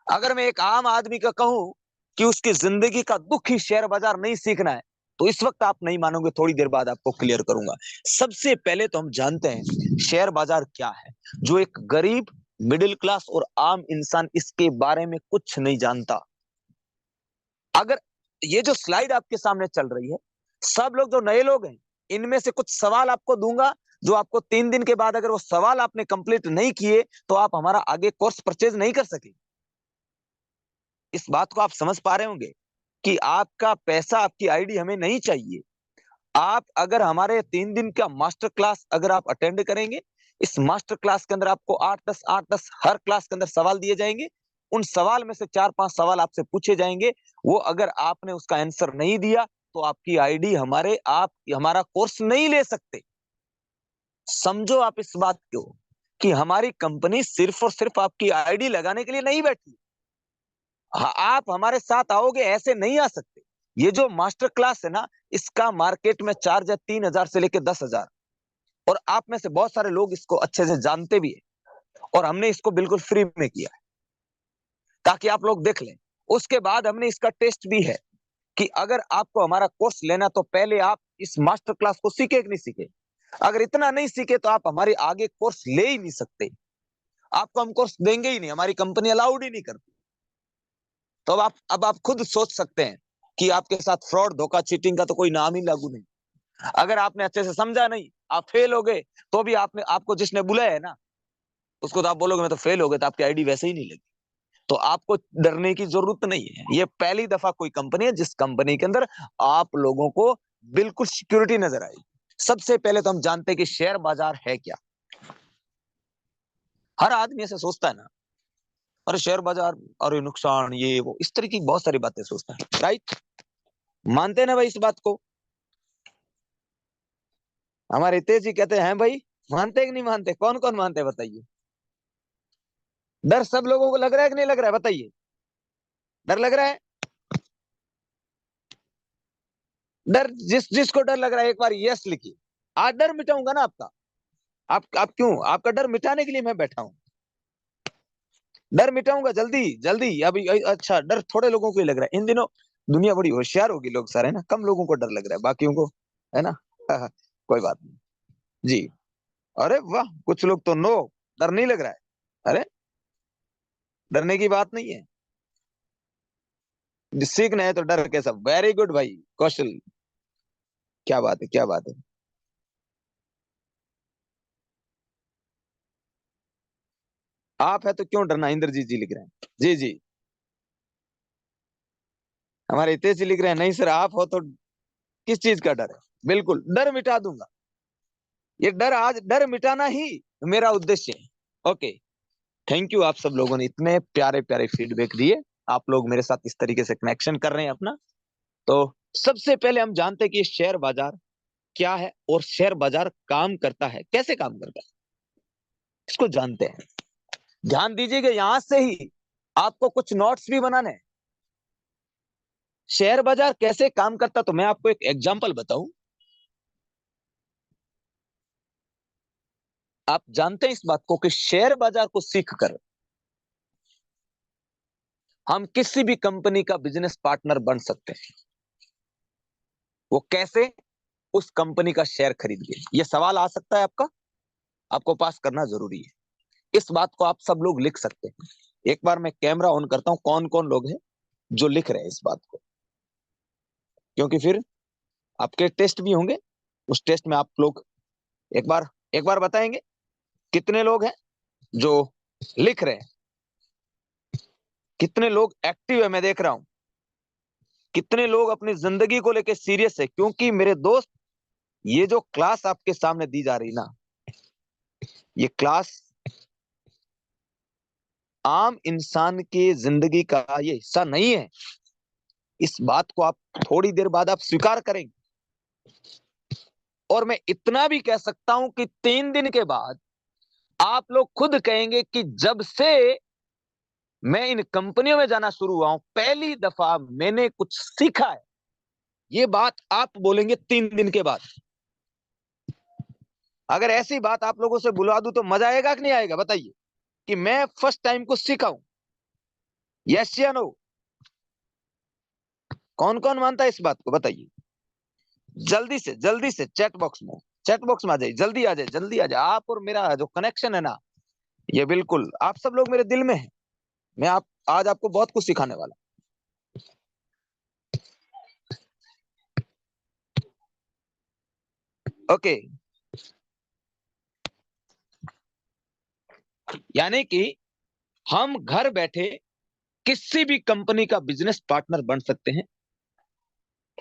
अगर मैं एक आम आदमी का कहूं कि उसकी जिंदगी का दुख ही शेयर बाजार नहीं सीखना है, तो इस वक्त आप नहीं मानोगे, थोड़ी देर बाद आपको क्लियर करूंगा। सबसे पहले तो हम जानते हैं शेयर बाजार क्या है। जो एक गरीब, मिडिल क्लास और आम इंसान इसके बारे में कुछ नहीं जानता। अगर ये जो स्लाइड आपके सामने चल रही है, सब लोग जो नए लोग हैं, इनमें से कुछ सवाल आपको दूंगा, जो आपको 3 दिन के बाद अगर वो सवाल आपने कंप्लीट नहीं किए तो आप हमारा आगे कोर्स परचेज नहीं कर सके। इस बात को आप समझ पा रहे होंगे कि आपका पैसा, आपकी आईडी हमें नहीं चाहिए। आप अगर हमारे 3 दिन का मास्टर क्लास अगर आप अटेंड करेंगे, इस मास्टर क्लास के अंदर आपको 8-10 हर क्लास के अंदर सवाल दिए जाएंगे। उन सवाल में से 4-5 सवाल आपसे पूछे जाएंगे। वो अगर आपने उसका आंसर नहीं दिया तो आपकी आईडी आप हमारा कोर्स नहीं ले सकते। समझो आप इस बात को कि हमारी कंपनी सिर्फ और सिर्फ आपकी आईडी लगाने के लिए नहीं बैठी। आप हमारे साथ आओगे, ऐसे नहीं आ सकते। ये जो मास्टर क्लास है ना, इसका मार्केट में चार्ज है 3,000 से लेकर 10,000, और आप में से बहुत सारे लोग इसको अच्छे से जानते भी है। और हमने इसको बिल्कुल फ्री में किया है ताकि आप लोग देख लें। उसके बाद हमने इसका टेस्ट भी है कि अगर आपको हमारा कोर्स लेना तो पहले आप इस मास्टर क्लास को सीखे कि नहीं सीखे। अगर इतना नहीं सीखे तो आप हमारे आगे कोर्स ले ही नहीं सकते। आपको हम कोर्स देंगे ही नहीं, हमारी कंपनी अलाउड ही नहीं करती। तो अब आप खुद सोच सकते हैं कि आपके साथ फ्रॉड, धोखा, चीटिंग का तो कोई नाम ही लागू नहीं। अगर आपने अच्छे से समझा नहीं, आप फेल हो गए, तो भी आपको जिसने बुलाया है ना, उसको तो आप बोलोगे मैं तो फेल हो गया, तो आपकी आईडी वैसे ही नहीं लगी। तो आपको डरने की जरूरत नहीं है। ये पहली दफा कोई कंपनी है जिस कंपनी के अंदर आप लोगों को बिल्कुल सिक्योरिटी नजर आएगी। सबसे पहले तो हम जानते हैं कि शेयर बाजार है क्या। हर आदमी ऐसे सोचता है ना, अरे शेयर बाजार, अरे नुकसान, ये वो, इस तरह की बहुत सारी बातें सोचता है। राइट? मानते हैं ना भाई इस बात को? हमारे हितेश जी कहते हैं भाई, मानते कि नहीं मानते? कौन कौन मानते हैं बताइए? डर सब लोगों को लग रहा है कि नहीं लग रहा है? बताइए, डर लग रहा है? डर, जिसको डर लग रहा है एक बार यस लिखिए। आज डर मिटाऊंगा ना आपका। आप क्यों? आपका डर मिटाने के लिए मैं बैठा हूं। डर मिटाऊंगा जल्दी जल्दी। अभी अच्छा, डर थोड़े लोगों को ही लग रहा है। इन दिनों दुनिया बड़ी होशियार होगी, लोग सारे ना, कम लोगों को डर लग रहा है, बाकियों को है ना। कोई बात नहीं जी। अरे वाह, कुछ लोग तो नो, डर नहीं लग रहा है। अरे डरने की बात नहीं है, सीखना है तो डर के सब। वेरी गुड भाई कौशल, क्या बात है, क्या बात है। आप है तो क्यों डरना? इंद्रजीत जी लिख रहे हैं। जी जी, हमारे हितेश जी लिख रहे हैं, नहीं सर आप हो तो किस चीज का डर है? बिल्कुल डर मिटा दूंगा। ये डर, आज डर मिटाना ही मेरा उद्देश्य है। Okay, thank you. आप सब लोगों ने इतने प्यारे प्यारे फीडबैक दिए। आप लोग मेरे साथ इस तरीके से कनेक्शन कर रहे हैं अपना। तो सबसे पहले हम जानते हैं कि शेयर बाजार क्या है और शेयर बाजार काम करता है, कैसे काम करता है, इसको जानते हैं। ध्यान दीजिएगा, यहां से ही आपको कुछ नोट्स भी बनाने हैं। शेयर बाजार कैसे काम करता, तो मैं आपको एक एग्जांपल बताऊं। आप जानते हैं इस बात को कि शेयर बाजार को सीखकर हम किसी भी कंपनी का बिजनेस पार्टनर बन सकते हैं। वो कैसे? उस कंपनी का शेयर खरीद के। ये सवाल आ सकता है आपका, आपको पास करना जरूरी है। इस बात को आप सब लोग लिख सकते हैं। एक बार मैं कैमरा ऑन करता हूं, कौन कौन लोग हैं जो लिख रहे हैं इस बात को, क्योंकि फिर आपके टेस्ट भी होंगे। उस टेस्ट में आप लोग एक बार बताएंगे कितने लोग हैं जो लिख रहे हैं, कितने लोग एक्टिव है। मैं देख रहा हूं कितने लोग अपनी जिंदगी को लेकर सीरियस है। क्योंकि मेरे दोस्त, ये जो क्लास आपके सामने दी जा रही ना, ये क्लास आम इंसान की जिंदगी का ये हिस्सा नहीं है। इस बात को आप थोड़ी देर बाद आप स्वीकार करेंगे। और मैं इतना भी कह सकता हूं कि 3 दिन के बाद आप लोग खुद कहेंगे कि जब से मैं इन कंपनियों में जाना शुरू हुआ हूं, पहली दफा मैंने कुछ सीखा है। ये बात आप बोलेंगे 3 दिन के बाद। अगर ऐसी बात आप लोगों से बुला दूं तो मजा आएगा कि नहीं आएगा? बताइए कि मैं फर्स्ट टाइम कुछ सीखा हूं। यस या नो? कौन कौन मानता है इस बात को? बताइए जल्दी से चैट बॉक्स में आ जाइए, जल्दी आ जाए, जल्दी आ जाए। आप और मेरा जो कनेक्शन है ना, ये बिल्कुल आप सब लोग मेरे दिल में है। मैं आज आपको बहुत कुछ सिखाने वाला। ओके, यानी कि हम घर बैठे किसी भी कंपनी का बिजनेस पार्टनर बन सकते हैं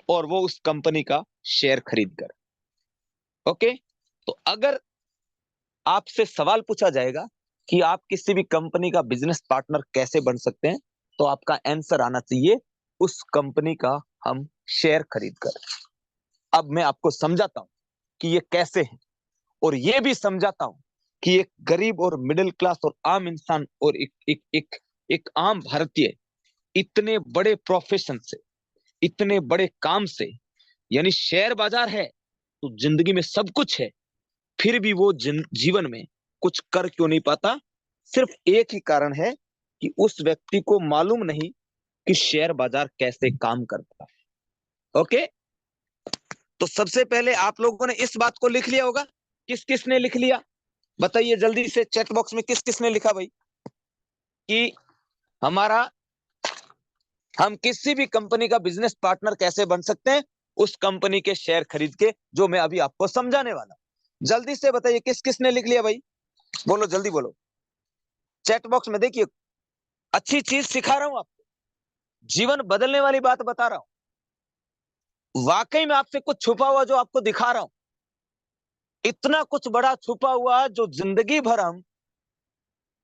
और वो उस कंपनी का शेयर खरीद कर। ओके, तो अगर आपसे सवाल पूछा जाएगा कि आप किसी भी कंपनी का बिजनेस पार्टनर कैसे बन सकते हैं, तो आपका आंसर आना चाहिए उस कंपनी का हम शेयर खरीद कर। अब मैं आपको समझाता हूं कि ये कैसे है, और ये भी समझाता हूं कि एक गरीब और मिडिल क्लास और आम इंसान और एक आम भारतीय इतने बड़े प्रोफेशन से, इतने बड़े काम से, यानी शेयर बाजार है तो जिंदगी में सब कुछ है, फिर भी वो जीवन में कुछ कर क्यों नहीं पाता? सिर्फ एक ही कारण है कि उस व्यक्ति को मालूम नहीं कि शेयर बाजार कैसे काम करता है। ओके, तो सबसे पहले आप लोगों ने इस बात को लिख लिया होगा। किस किस ने लिख लिया? बताइए जल्दी से चैट बॉक्स में किस किस ने लिखा भाई कि हम किसी भी कंपनी का बिजनेस पार्टनर कैसे बन सकते हैं उस कंपनी के शेयर खरीद के, जो मैं अभी आपको समझाने वाला। जल्दी से बताइए किस किस ने लिख लिया भाई? बोलो, जल्दी बोलो। चैट बॉक्स में देखिए, अच्छी चीज सिखा रहा हूं आपको, जीवन बदलने वाली बात बता रहा हूं। वाकई में आपसे कुछ छुपा हुआ जो आपको दिखा रहा हूं, इतना कुछ बड़ा छुपा हुआ जो जिंदगी भर हम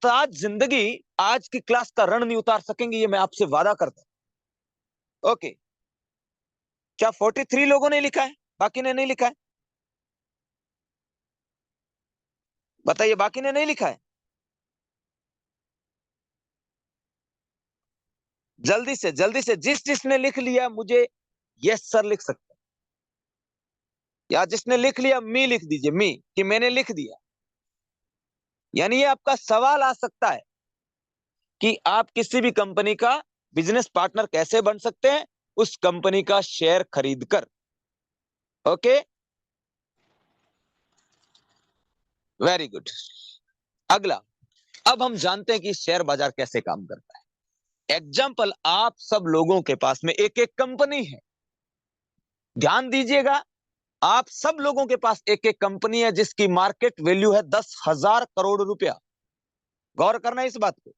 तो आज की क्लास का रण नहीं उतार सकेंगे, ये मैं आपसे वादा करता हूं। ओके, क्या 43 लोगों ने लिखा है? बाकी ने नहीं लिखा है? बताइए, बाकी ने नहीं लिखा है? जल्दी से जिस जिसने लिख लिया मुझे यस सर लिख सकते हैं, या जिसने लिख लिया मी लिख दीजिए, मी, कि मैंने लिख दिया। यानी ये आपका सवाल आ सकता है कि आप किसी भी कंपनी का बिजनेस पार्टनर कैसे बन सकते हैं उस कंपनी का शेयर खरीद कर। Okay, very good. अगला, अब हम जानते हैं कि शेयर बाजार कैसे काम करता है। एग्जाम्पल, आप सब लोगों के पास में एक एक कंपनी है। ध्यान दीजिएगा, आप सब लोगों के पास एक एक कंपनी है जिसकी मार्केट वैल्यू है 10,000 करोड़ रुपया। गौर करना इस बात को।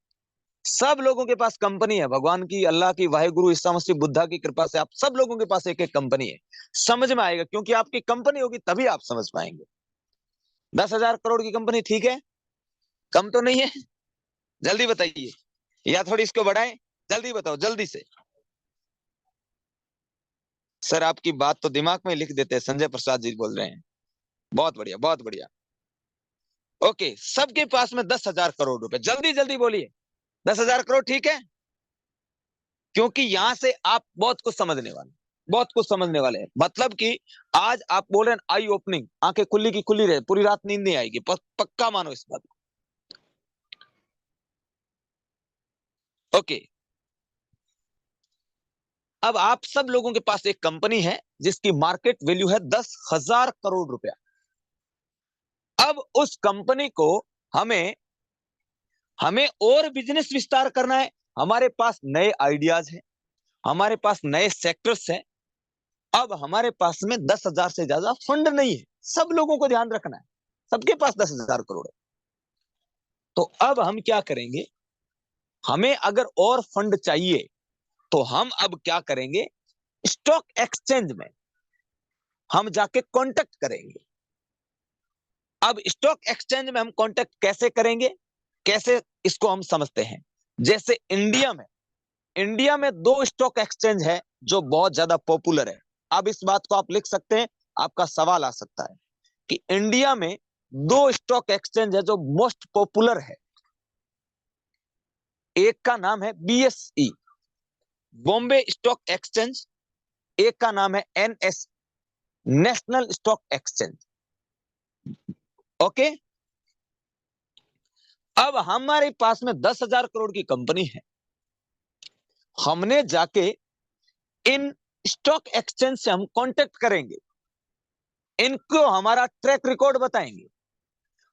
सब लोगों के पास कंपनी है, भगवान की, अल्लाह की, वाहेगुरु, ईसा मसीह, बुद्धा की कृपा से आप सब लोगों के पास एक एक कंपनी है। समझ में आएगा, क्योंकि आपकी कंपनी होगी तभी आप समझ पाएंगे। 10,000 करोड़ की कंपनी ठीक है? कम तो नहीं है? जल्दी बताइए, या थोड़ी इसको बढ़ाएं? जल्दी बताओ, जल्दी से। सर आपकी बात तो दिमाग में लिख देते हैं, संजय प्रसाद जी बोल रहे हैं। बहुत बढ़िया, बहुत बढ़िया। ओके, सबके पास में 10,000 करोड़ रुपए। जल्दी जल्दी बोलिए, 10,000 करोड़ ठीक है? क्योंकि यहां से आप बहुत कुछ समझने वाले, बहुत कुछ समझने वाले हैं। मतलब कि आज आप बोल रहे हैं आई ओपनिंग, आंखें खुली की खुली रहे, पूरी रात नींद नहीं आएगी, पक्का मानो इस बात को। ओके, अब आप सब लोगों के पास एक कंपनी है जिसकी मार्केट वैल्यू है 10,000 करोड़ रुपया। अब उस कंपनी को हमें और बिजनेस विस्तार करना है। हमारे पास नए आइडियाज हैं, हमारे पास नए सेक्टर्स हैं। अब हमारे पास में 10,000 से ज्यादा फंड नहीं है। सब लोगों को ध्यान रखना है, सबके पास 10,000 करोड़ है। तो अब हम क्या करेंगे? हमें अगर और फंड चाहिए तो हम अब क्या करेंगे? स्टॉक एक्सचेंज में हम जाके कांटेक्ट करेंगे। अब स्टॉक एक्सचेंज में हम कांटेक्ट कैसे करेंगे, कैसे, इसको हम समझते हैं। जैसे इंडिया में 2 स्टॉक एक्सचेंज है जो बहुत ज्यादा पॉपुलर है। अब इस बात को आप लिख सकते हैं, आपका सवाल आ सकता है कि इंडिया में 2 स्टॉक एक्सचेंज है जो मोस्ट पॉपुलर है। एक का नाम है BSE, बॉम्बे स्टॉक एक्सचेंज, एक का नाम है NS, national stock exchange. Okay, अब हमारे पास में 10,000 करोड़ की कंपनी है। हमने जाके इन स्टॉक एक्सचेंज से हम कांटेक्ट करेंगे, इनको हमारा ट्रैक रिकॉर्ड बताएंगे,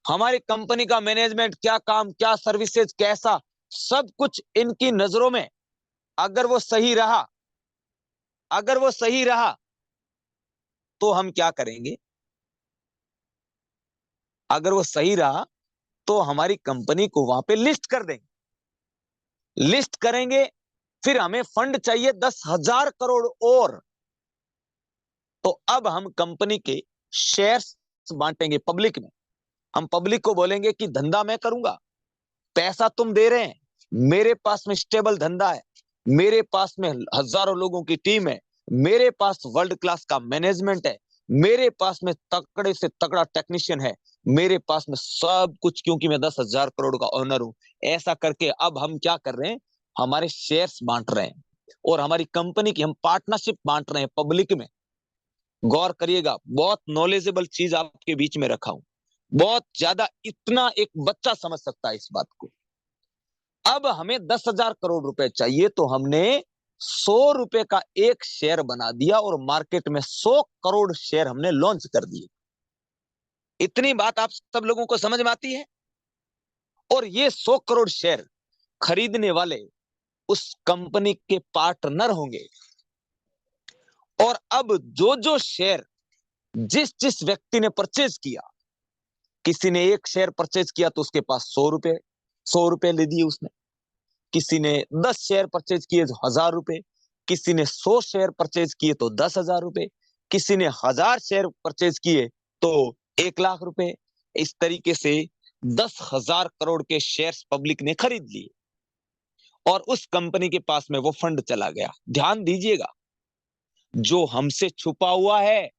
हमारी कंपनी का मैनेजमेंट क्या काम, क्या सर्विसेज, कैसा, सब कुछ इनकी नजरों में अगर वो सही रहा तो हम क्या करेंगे, अगर वो सही रहा तो हमारी कंपनी को वहां पे लिस्ट कर देंगे। लिस्ट करेंगे, फिर हमें फंड चाहिए 10,000 करोड़ और। तो अब हम कंपनी के शेयर्स बांटेंगे पब्लिक में। हम पब्लिक को बोलेंगे कि धंधा मैं करूंगा, पैसा तुम दे रहे हैं, मेरे पास में स्टेबल धंधा है, मेरे पास में हजारों लोगों की टीम है, मेरे पास वर्ल्ड क्लास का मैनेजमेंट है, मेरे पास में तकड़े से तकड़ा टेक्नीशियन है, मेरे पास में सब कुछ, क्योंकि मैं 10,000 करोड़ का ओनर हूं। ऐसा करके अब हम क्या कर रहे हैं, हमारे शेयर्स बांट रहे हैं और हमारी कंपनी की हम पार्टनरशिप बांट रहे हैं पब्लिक में। गौर करिएगा, बहुत नॉलेजेबल चीज आपके बीच में रखा हूं, बहुत ज्यादा, इतना एक बच्चा समझ सकता है इस बात को। अब हमें 10,000 करोड़ रुपए चाहिए, तो हमने 100 रुपए का एक शेयर बना दिया और मार्केट में 100 करोड़ शेयर हमने लॉन्च कर दिए। इतनी बात आप सब लोगों को समझ में आती है? और ये 100 करोड़ शेयर खरीदने वाले उस कंपनी के पार्टनर होंगे। और अब जो जो शेयर जिस जिस व्यक्ति ने परचेज किया, किसी ने 1 शेयर परचेज किया तो उसके पास 100 रुपए ले दिए उसने, किसी ने 10 शेयर परचेज किए तो 1,000 रुपए, किसी ने 100 शेयर परचेज किए तो 10,000 रुपए, किसी ने 1,000 शेयर परचेज किए तो 1,00,000 रुपए। इस तरीके से 10,000 करोड़ के शेयर्स पब्लिक ने खरीद लिए और उस कंपनी के पास में वो फंड चला गया। ध्यान दीजिएगा, जो हमसे छुपा हुआ है,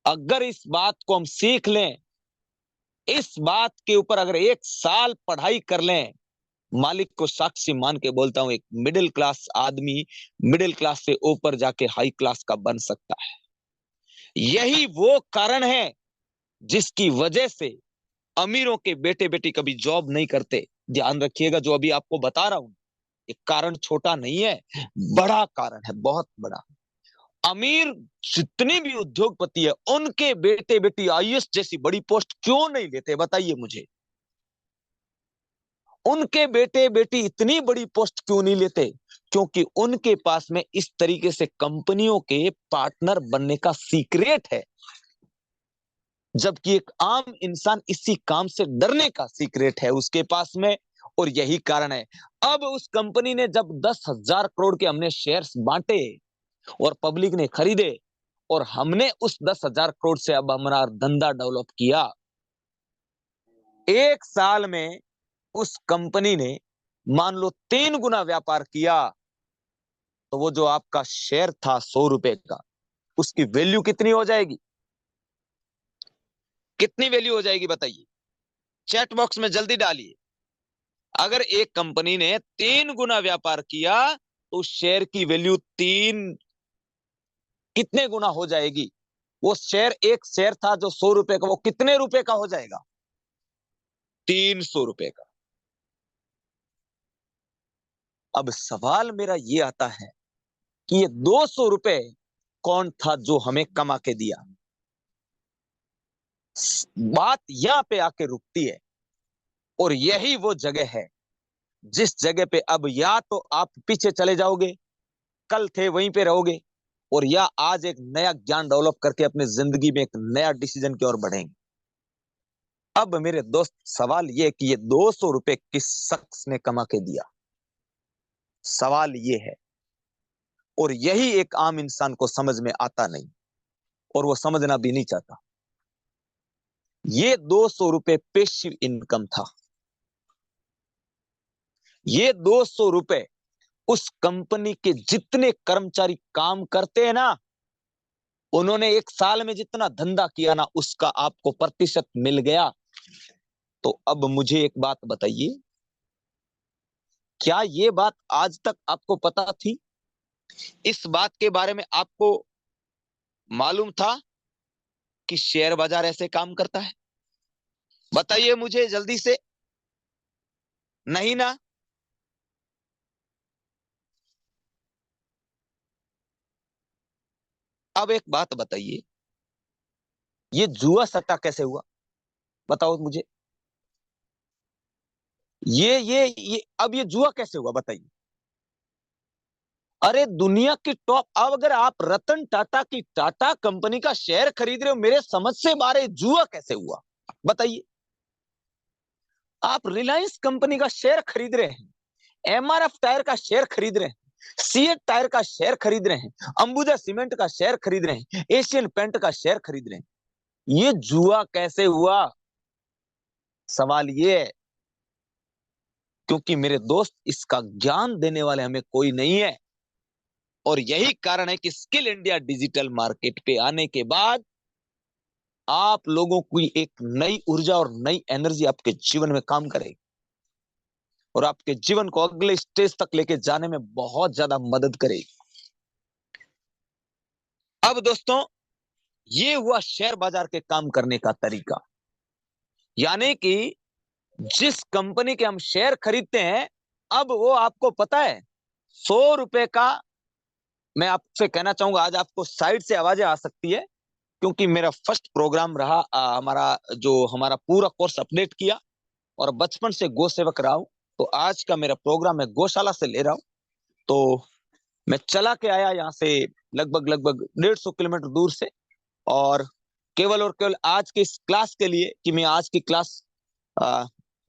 अगर इस बात को हम सीख लें, इस बात के ऊपर अगर 1 साल पढ़ाई कर लें, मालिक को साक्षी मान के बोलता हूं, एक मिडिल क्लास आदमी मिडिल क्लास से ऊपर जाके हाई क्लास का बन सकता है। यही वो कारण है जिसकी वजह से अमीरों के बेटे बेटी कभी जॉब नहीं करते। ध्यान रखिएगा, जो अभी आपको बता रहा हूं, ये कारण छोटा नहीं है, बड़ा कारण है, बहुत बड़ा। अमीर जितने भी उद्योगपति है, उनके बेटे बेटी IAS जैसी बड़ी पोस्ट क्यों नहीं लेते, बताइए मुझे। उनके बेटे बेटी इतनी बड़ी पोस्ट क्यों नहीं लेते? क्योंकि उनके पास में इस तरीके से कंपनियों के पार्टनर बनने का सीक्रेट है, जबकि एक आम इंसान इसी काम से डरने का सीक्रेट है उसके पास में। और यही कारण है, अब उस कंपनी ने जब 10,000 करोड़ के हमने शेयर्स बांटे और पब्लिक ने खरीदे और हमने उस 10,000 करोड़ से अब हमारा धंधा डेवलप किया, 1 साल में उस कंपनी ने मान लो 3 गुना व्यापार किया, तो वो जो आपका शेयर था 100 रुपए का, उसकी वैल्यू कितनी हो जाएगी? कितनी वैल्यू हो जाएगी बताइए, चैट बॉक्स में जल्दी डालिए। अगर एक कंपनी ने 3 गुना व्यापार किया तो शेयर की वैल्यू 3 कितने गुना हो जाएगी? वो शेयर, एक शेयर था जो 100 रुपए का, वो कितने रुपए का हो जाएगा? 300 रुपए का। अब सवाल मेरा ये आता है कि ये 200 रुपए कौन था जो हमें कमा के दिया? बात यहां पे आके रुकती है और यही वो जगह है जिस जगह पे अब या तो आप पीछे चले जाओगे, कल थे वहीं पे रहोगे, और या आज एक नया ज्ञान डेवलप करके अपनी जिंदगी में एक नया डिसीजन की ओर बढ़ेंगे। अब मेरे दोस्त, सवाल ये कि ये 200 रुपए किस शख्स ने कमा के दिया, सवाल ये है। और यही एक आम इंसान को समझ में आता नहीं और वो समझना भी नहीं चाहता। ये 200 रुपए पैसिव इनकम था। ये 200 रुपए उस कंपनी के जितने कर्मचारी काम करते हैं ना, उन्होंने एक साल में जितना धंधा किया ना, उसका आपको प्रतिशत मिल गया। तो अब मुझे एक बात बताइए, क्या ये बात आज तक आपको पता थी? इस बात के बारे में आपको मालूम था कि शेयर बाजार ऐसे काम करता है? बताइए मुझे जल्दी से। नहीं ना? अब एक बात बताइए, ये जुआ सट्टा कैसे हुआ? बताओ मुझे। ये अब ये जुआ कैसे हुआ बताइए? अरे दुनिया की टॉप, अब अगर आप रतन टाटा की टाटा कंपनी का शेयर खरीद रहे हो, मेरे समझ से बाहर जुआ कैसे हुआ बताइए? आप रिलायंस कंपनी का शेयर खरीद रहे हैं, एमआरएफ टायर का शेयर खरीद रहे हैं, सीएट टायर का शेयर खरीद रहे हैं, अंबुजा सीमेंट का शेयर खरीद रहे हैं, एशियन पेंट का शेयर खरीद रहे हैं, ये जुआ कैसे हुआ? सवाल ये है, क्योंकि मेरे दोस्त इसका ज्ञान देने वाले हमें कोई नहीं है। और यही कारण है कि स्किल इंडिया डिजिटल मार्केट पे आने के बाद आप लोगों की एक नई ऊर्जा और नई एनर्जी आपके जीवन में काम करेगी और आपके जीवन को अगले स्टेज तक लेके जाने में बहुत ज्यादा मदद करेगी। अब दोस्तों, ये हुआ शेयर बाजार के काम करने का तरीका। यानी कि जिस कंपनी के हम शेयर खरीदते हैं, अब वो आपको पता है 100 रुपए का, मैं आपसे कहना चाहूंगा, आज आपको साइड से आवाजें आ सकती है क्योंकि मेरा फर्स्ट प्रोग्राम रहा, हमारा पूरा कोर्स अपडेट किया और बचपन से गौ सेवक रहा हूं, तो आज का मेरा प्रोग्राम मैं गौशाला से ले रहा हूं। तो मैं चला के आया यहाँ से लगभग 150 किलोमीटर दूर से, और केवल आज की इस क्लास के लिए कि मैं आज की क्लास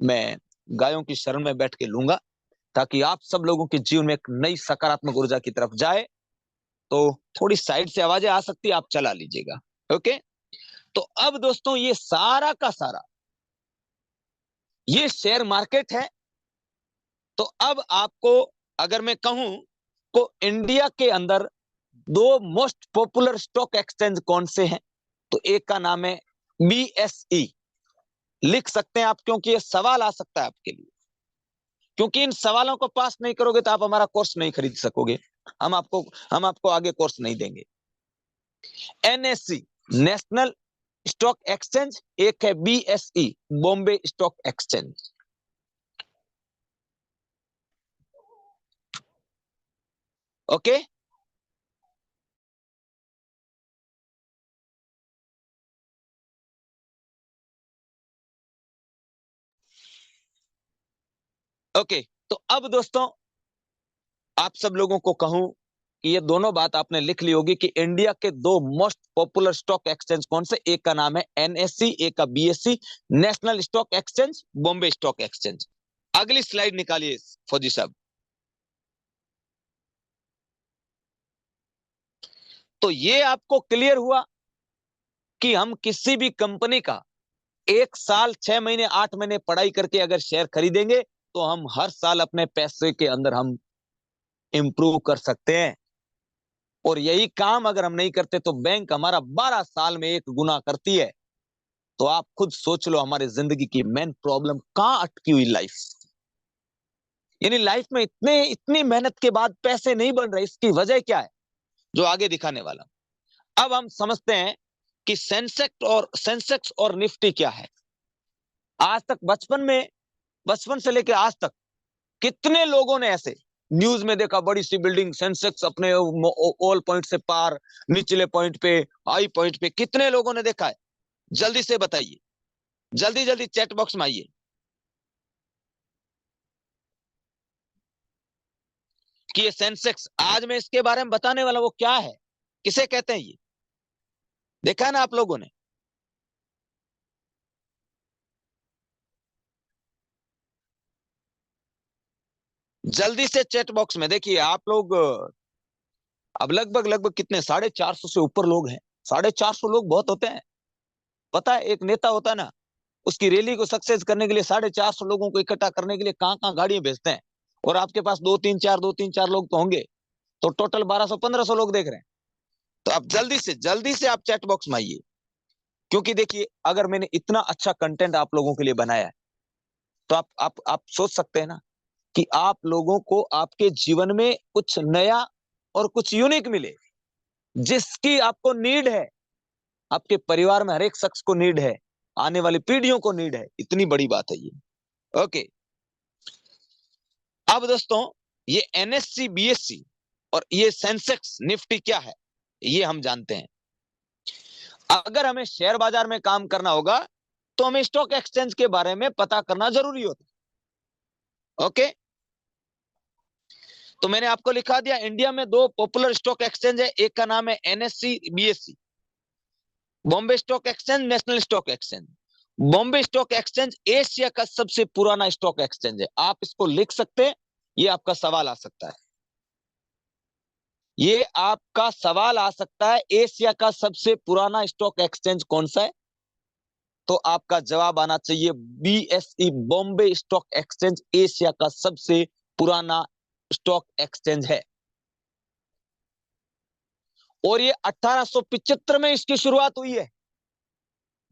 मैं गायों की शरण में बैठ के लूंगा ताकि आप सब लोगों के जीवन में एक नई सकारात्मक ऊर्जा की तरफ जाए। तो थोड़ी साइड से आवाजें आ सकती है, आप चला लीजिएगा। ओके, तो अब दोस्तों, ये सारा का सारा ये शेयर मार्केट है। तो अब आपको अगर मैं कहूं तो इंडिया के अंदर 2 मोस्ट पॉपुलर स्टॉक एक्सचेंज कौन से हैं? तो एक का नाम है BSE, लिख सकते हैं आप क्योंकि ये सवाल आ सकता है आपके लिए, क्योंकि इन सवालों को पास नहीं करोगे तो आप हमारा कोर्स नहीं खरीद सकोगे, हम आपको आगे कोर्स नहीं देंगे। NSE, नेशनल स्टॉक एक्सचेंज, एक है BSE, Bombay stock exchange. Okay, okay. तो अब दोस्तों, आप सब लोगों को कहूं कि ये दोनों बात आपने लिख ली होगी कि इंडिया के 2 मोस्ट पॉपुलर स्टॉक एक्सचेंज कौन से? एक का नाम है NSE, एक का BSE, national stock exchange, Bombay stock exchange. अगली स्लाइड निकालिए फौजी साहब। तो ये आपको क्लियर हुआ कि हम किसी भी कंपनी का 1 साल 6 महीने 8 महीने पढ़ाई करके अगर शेयर खरीदेंगे तो हम हर साल अपने पैसे के अंदर हम इंप्रूव कर सकते हैं। और यही काम अगर हम नहीं करते तो बैंक हमारा 12 साल में 1 गुना करती है। तो आप खुद सोच लो, हमारी जिंदगी की मेन प्रॉब्लम कहां अटकी हुई लाइफ, यानी लाइफ में इतनी मेहनत के बाद पैसे नहीं बन रहे, इसकी वजह क्या है जो आगे दिखाने वाला। अब हम समझते हैं कि सेंसेक्स और निफ्टी क्या है। आज तक बचपन से लेकर आज तक कितने लोगों ने ऐसे न्यूज में देखा, बड़ी सी बिल्डिंग, सेंसेक्स अपने ऑल पॉइंट से पार, निचले पॉइंट पे, हाई पॉइंट पे, कितने लोगों ने देखा है? जल्दी से बताइए, जल्दी जल्दी चैट बॉक्स में आइए कि ये सेंसेक्स, आज मैं इसके बारे में बताने वाला, वो क्या है, किसे कहते हैं, ये देखा है ना आप लोगों ने? जल्दी से चैट बॉक्स में देखिए आप लोग। अब लगभग कितने, 450 से ऊपर लोग हैं। 450 लोग बहुत होते हैं। पता है, एक नेता होता है ना, उसकी रैली को सक्सेस करने के लिए 450 लोगों को इकट्ठा करने के लिए कहां कहां गाड़ियां भेजते हैं। और आपके पास 2-3-4 लोग तो होंगे, तो टोटल 1200-1500 लोग देख रहे हैं। तो आप जल्दी से आप चैट बॉक्स में आइए, क्योंकि देखिए अगर मैंने इतना अच्छा कंटेंट आप लोगों के लिए बनाया है, तो आप सोच सकते हैं ना कि आप लोगों को आपके जीवन में कुछ नया और कुछ यूनिक मिले, जिसकी आपको नीड है, आपके परिवार में हर एक शख्स को नीड है, आने वाली पीढ़ियों को नीड है। इतनी बड़ी बात है ये। ओके, अब दोस्तों ये एनएससी बीएससी और ये सेंसेक्स निफ्टी क्या है ये हम जानते हैं। अगर हमें शेयर बाजार में काम करना होगा तो हमें स्टॉक एक्सचेंज के बारे में पता करना जरूरी होता है। ओके, तो मैंने आपको लिखा दिया, इंडिया में 2 पॉपुलर स्टॉक एक्सचेंज है, एक का नाम है NSC BSc, Bombay stock exchange, national stock exchange. Bombay stock exchange Asia का सबसे पुराना स्टॉक एक्सचेंज है। आप इसको लिख सकते हैं, ये आपका सवाल आ सकता है, ये आपका सवाल आ सकता है, एशिया का सबसे पुराना स्टॉक एक्सचेंज कौन सा है? तो आपका जवाब आना चाहिए BSE, Bombay stock exchange Asia का सबसे पुराना स्टॉक एक्सचेंज है। और ये 1875 में इसकी शुरुआत हुई है।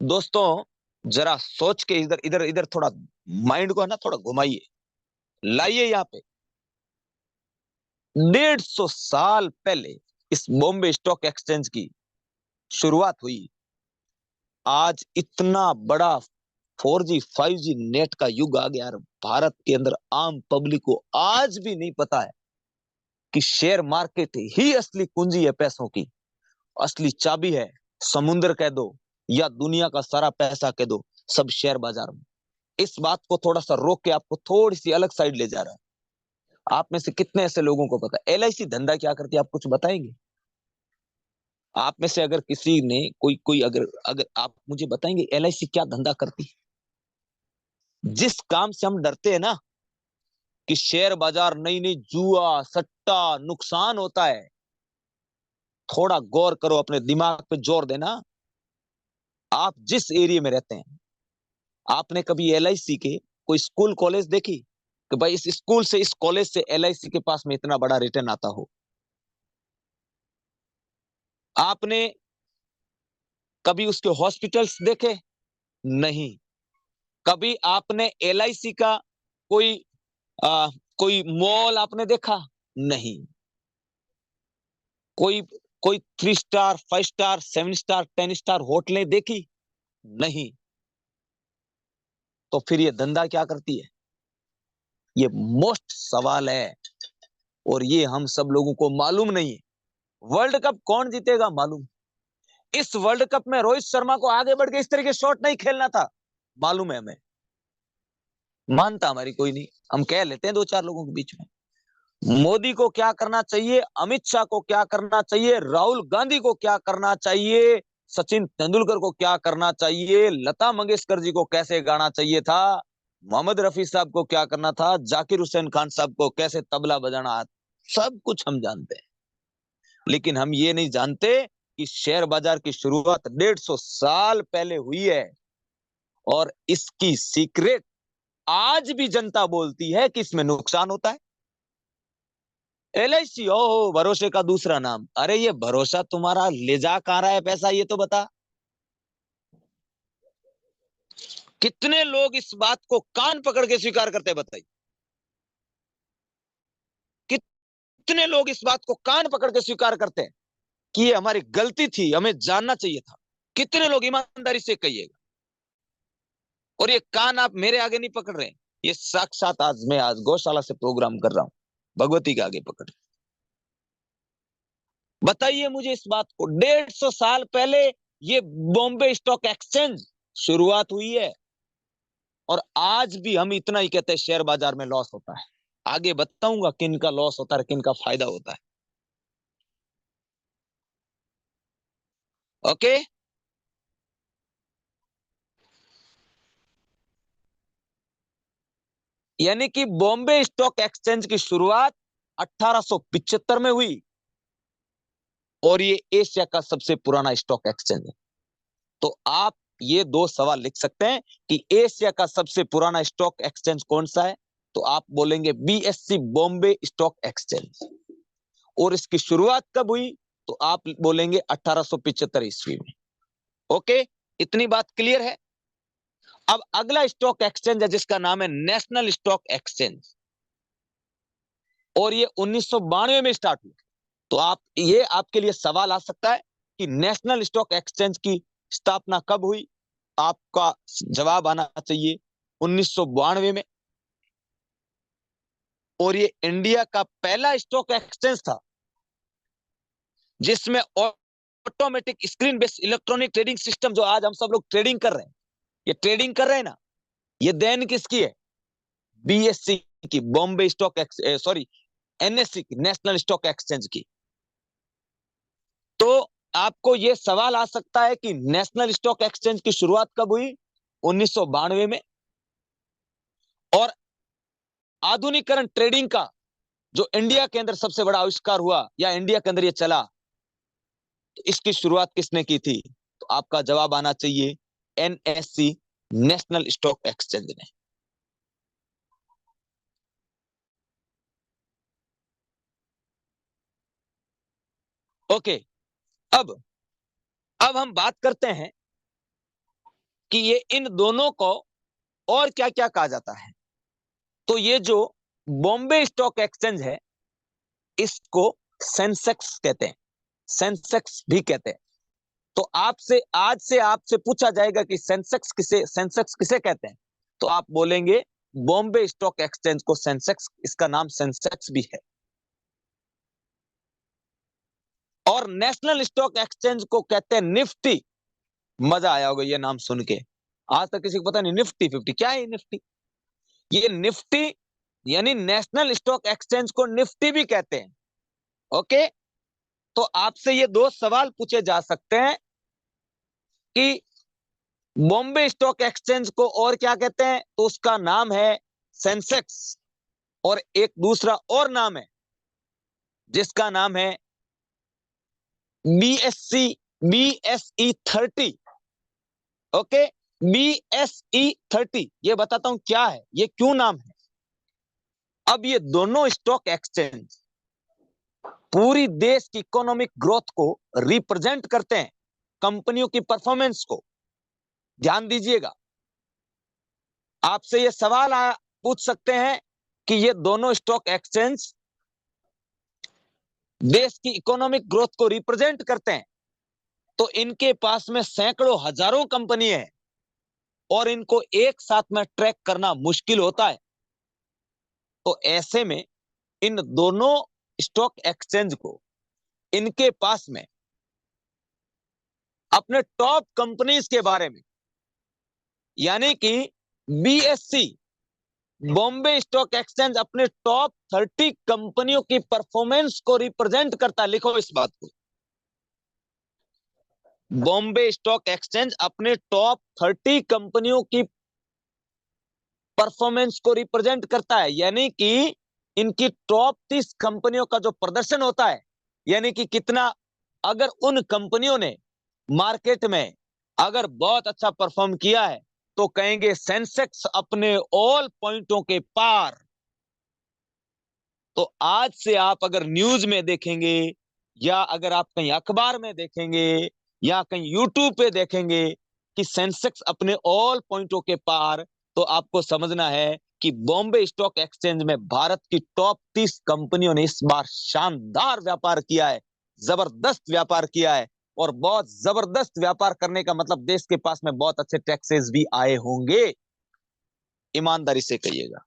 दोस्तों जरा सोच के इधर इधर इधर थोड़ा माइंड को है ना थोड़ा घुमाइए, लाइए यहां पे। 150 साल पहले इस बॉम्बे स्टॉक एक्सचेंज की शुरुआत हुई। आज इतना बड़ा 4G 5G नेट का युग आ गया, भारत के अंदर आम पब्लिक को आज भी नहीं पता है कि शेयर मार्केट ही असली कुंजी है पैसों की, असली चाबी है। समुद्र कह दो या दुनिया का सारा पैसा कह दो, सब शेयर बाजार में। इस बात को थोड़ा सा रोक के आपको थोड़ी सी अलग साइड ले जा रहा है। आप में से कितने ऐसे लोगों को पता है एलआईसी धंधा क्या करती है? आप कुछ बताएंगे? आप में से अगर किसी ने कोई अगर अगर आप मुझे बताएंगे एलआईसी क्या धंधा करती है? जिस काम से हम डरते हैं ना कि शेयर बाजार नई नई जुआ सट्टा नुकसान होता है, थोड़ा गौर करो, अपने दिमाग पे जोर देना। आप जिस एरिया में रहते हैं, आपने कभी एलआईसी के कोई स्कूल कॉलेज देखी कि भाई इस स्कूल से इस कॉलेज से एलआईसी के पास में इतना बड़ा रिटर्न आता हो? आपने कभी उसके हॉस्पिटल्स देखे? नहीं। कभी आपने एलआईसी का कोई कोई मॉल आपने देखा? नहीं। कोई कोई 3 स्टार 5 स्टार 7 स्टार 10 स्टार होटलें देखी? नहीं। तो फिर ये धंधा क्या करती है? ये मोस्ट सवाल है और ये हम सब लोगों को मालूम नहीं है। वर्ल्ड कप कौन जीतेगा मालूम? इस वर्ल्ड कप में रोहित शर्मा को आगे बढ़ के इस तरह के शॉट नहीं खेलना था, मालूम है हमें। मानता हमारी कोई नहीं, हम कह लेते हैं 2-4 लोगों के बीच में। मोदी को क्या करना चाहिए, अमित शाह को क्या करना चाहिए, राहुल गांधी को क्या करना चाहिए, सचिन तेंदुलकर को क्या करना चाहिए, लता मंगेशकर जी को कैसे गाना चाहिए था, मोहम्मद रफी साहब को क्या करना था, जाकिर हुसैन खान साहब को कैसे तबला बजाना, सब कुछ हम जानते हैं। लेकिन हम ये नहीं जानते कि शेयर बाजार की शुरुआत 150 साल पहले हुई है और इसकी सीक्रेट आज भी जनता बोलती है कि इसमें नुकसान होता है। एलआईसी ओ भरोसे का दूसरा नाम। अरे ये भरोसा तुम्हारा ले जा कहां रहा है पैसा, ये तो बता। कितने लोग इस बात को कान पकड़ के स्वीकार करते हैं बताइए? कितने लोग इस बात को कान पकड़ के स्वीकार करते हैं कि ये हमारी गलती थी, हमें जानना चाहिए था? कितने लोग ईमानदारी से कहिएगा? और ये कान आप मेरे आगे नहीं पकड़ रहे हैं, ये साक्षात आज गौशाला से प्रोग्राम कर रहा हूं, भगवती के आगे पकड़। बताइए मुझे इस बात को। 150 साल पहले ये बॉम्बे स्टॉक एक्सचेंज शुरुआत हुई है और आज भी हम इतना ही कहते हैं शेयर बाजार में लॉस होता है। आगे बताऊंगा किन का लॉस होता है, किन का फायदा होता है। ओके, यानी कि बॉम्बे स्टॉक एक्सचेंज की शुरुआत 1875 में हुई और ये एशिया का सबसे पुराना स्टॉक एक्सचेंज है। तो आप ये 2 सवाल लिख सकते हैं कि एशिया का सबसे पुराना स्टॉक एक्सचेंज कौन सा है तो आप बोलेंगे बीएससी बॉम्बे स्टॉक एक्सचेंज। और इसकी शुरुआत कब हुई तो आप बोलेंगे 1875 ईस्वी में। ओके, इतनी बात क्लियर है। अब अगला स्टॉक एक्सचेंज है जिसका नाम है नेशनल स्टॉक एक्सचेंज, और ये 1992 में स्टार्ट हुआ। तो आप ये आपके लिए सवाल आ सकता है कि नेशनल स्टॉक एक्सचेंज की स्थापना कब हुई। आपका जवाब आना चाहिए 1992 में। और ये इंडिया का पहला स्टॉक एक्सचेंज था जिसमें automatic screen based electronic trading system, जो आज हम सब लोग ट्रेडिंग कर रहे हैं, ये ट्रेडिंग कर रहे हैं ना, ये देन किसकी है? बीएससी की, बॉम्बे स्टॉक सॉरी एनएससी की, नेशनल स्टॉक एक्सचेंज की। तो आपको यह सवाल आ सकता है कि नेशनल स्टॉक एक्सचेंज की शुरुआत कब हुई? 1992 में। और आधुनिकीकरण ट्रेडिंग का जो इंडिया के अंदर सबसे बड़ा आविष्कार हुआ या इंडिया के अंदर ये चला, तो इसकी शुरुआत किसने की थी? तो आपका जवाब आना चाहिए एनएससी, नेशनल स्टॉक एक्सचेंज ने। ओके, अब हम बात करते हैं कि ये इन दोनों को और क्या क्या कहा जाता है। तो ये जो बॉम्बे स्टॉक एक्सचेंज है इसको सेंसेक्स कहते हैं, सेंसेक्स भी कहते हैं। तो आज से आपसे पूछा जाएगा कि सेंसेक्स किसे कहते हैं, तो आप बोलेंगे बॉम्बे स्टॉक एक्सचेंज को सेंसेक्स, इसका नाम सेंसेक्स भी है। और नेशनल स्टॉक एक्सचेंज को कहते हैं निफ्टी। मजा आया होगा ये नाम सुन के, आज तक किसी को पता नहीं निफ्टी 50 क्या है। निफ्टी, ये निफ्टी यानी नेशनल स्टॉक एक्सचेंज को निफ्टी भी कहते हैं। ओके, तो आपसे ये दो सवाल पूछे जा सकते हैं कि बॉम्बे स्टॉक एक्सचेंज को और क्या कहते हैं, तो उसका नाम है सेंसेक्स, और एक दूसरा और नाम है जिसका नाम है बीएसई 30। ओके, बीएसई 30, ये बताता हूं क्या है, ये क्यों नाम है। अब ये दोनों स्टॉक एक्सचेंज पूरी देश की इकोनॉमिक ग्रोथ को रिप्रेजेंट करते हैं, कंपनियों की परफॉर्मेंस को। ध्यान दीजिएगा, आपसे ये सवाल पूछ सकते हैं कि ये दोनों स्टॉक एक्सचेंज देश की इकोनॉमिक ग्रोथ को रिप्रेजेंट करते हैं, तो इनके पास में सैकड़ों हजारों कंपनी है और इनको एक साथ में ट्रैक करना मुश्किल होता है। तो ऐसे में इन दोनों स्टॉक एक्सचेंज को इनके पास में अपने टॉप कंपनीज के बारे में, यानी कि बीएससी बॉम्बे स्टॉक एक्सचेंज अपने टॉप 30 कंपनियों की परफॉर्मेंस को रिप्रेजेंट करता है। लिखो इस बात को, बॉम्बे स्टॉक एक्सचेंज अपने टॉप 30 कंपनियों की परफॉर्मेंस को रिप्रेजेंट करता है, यानी कि इनकी टॉप 30 कंपनियों का जो प्रदर्शन होता है, यानी कि कितना, अगर उन कंपनियों ने मार्केट में अगर बहुत अच्छा परफॉर्म किया है तो कहेंगे सेंसेक्स अपने ऑल पॉइंटों के पार। तो आज से आप अगर न्यूज में देखेंगे या अगर आप कहीं अखबार में देखेंगे या कहीं यूट्यूब पे देखेंगे कि सेंसेक्स अपने ऑल पॉइंटों के पार, तो आपको समझना है कि बॉम्बे स्टॉक एक्सचेंज में भारत की टॉप 30 कंपनियों ने इस बार शानदार व्यापार किया है, जबरदस्त व्यापार किया है। और बहुत जबरदस्त व्यापार करने का मतलब देश के पास में बहुत अच्छे टैक्सेस भी आए होंगे। ईमानदारी से कहिएगा,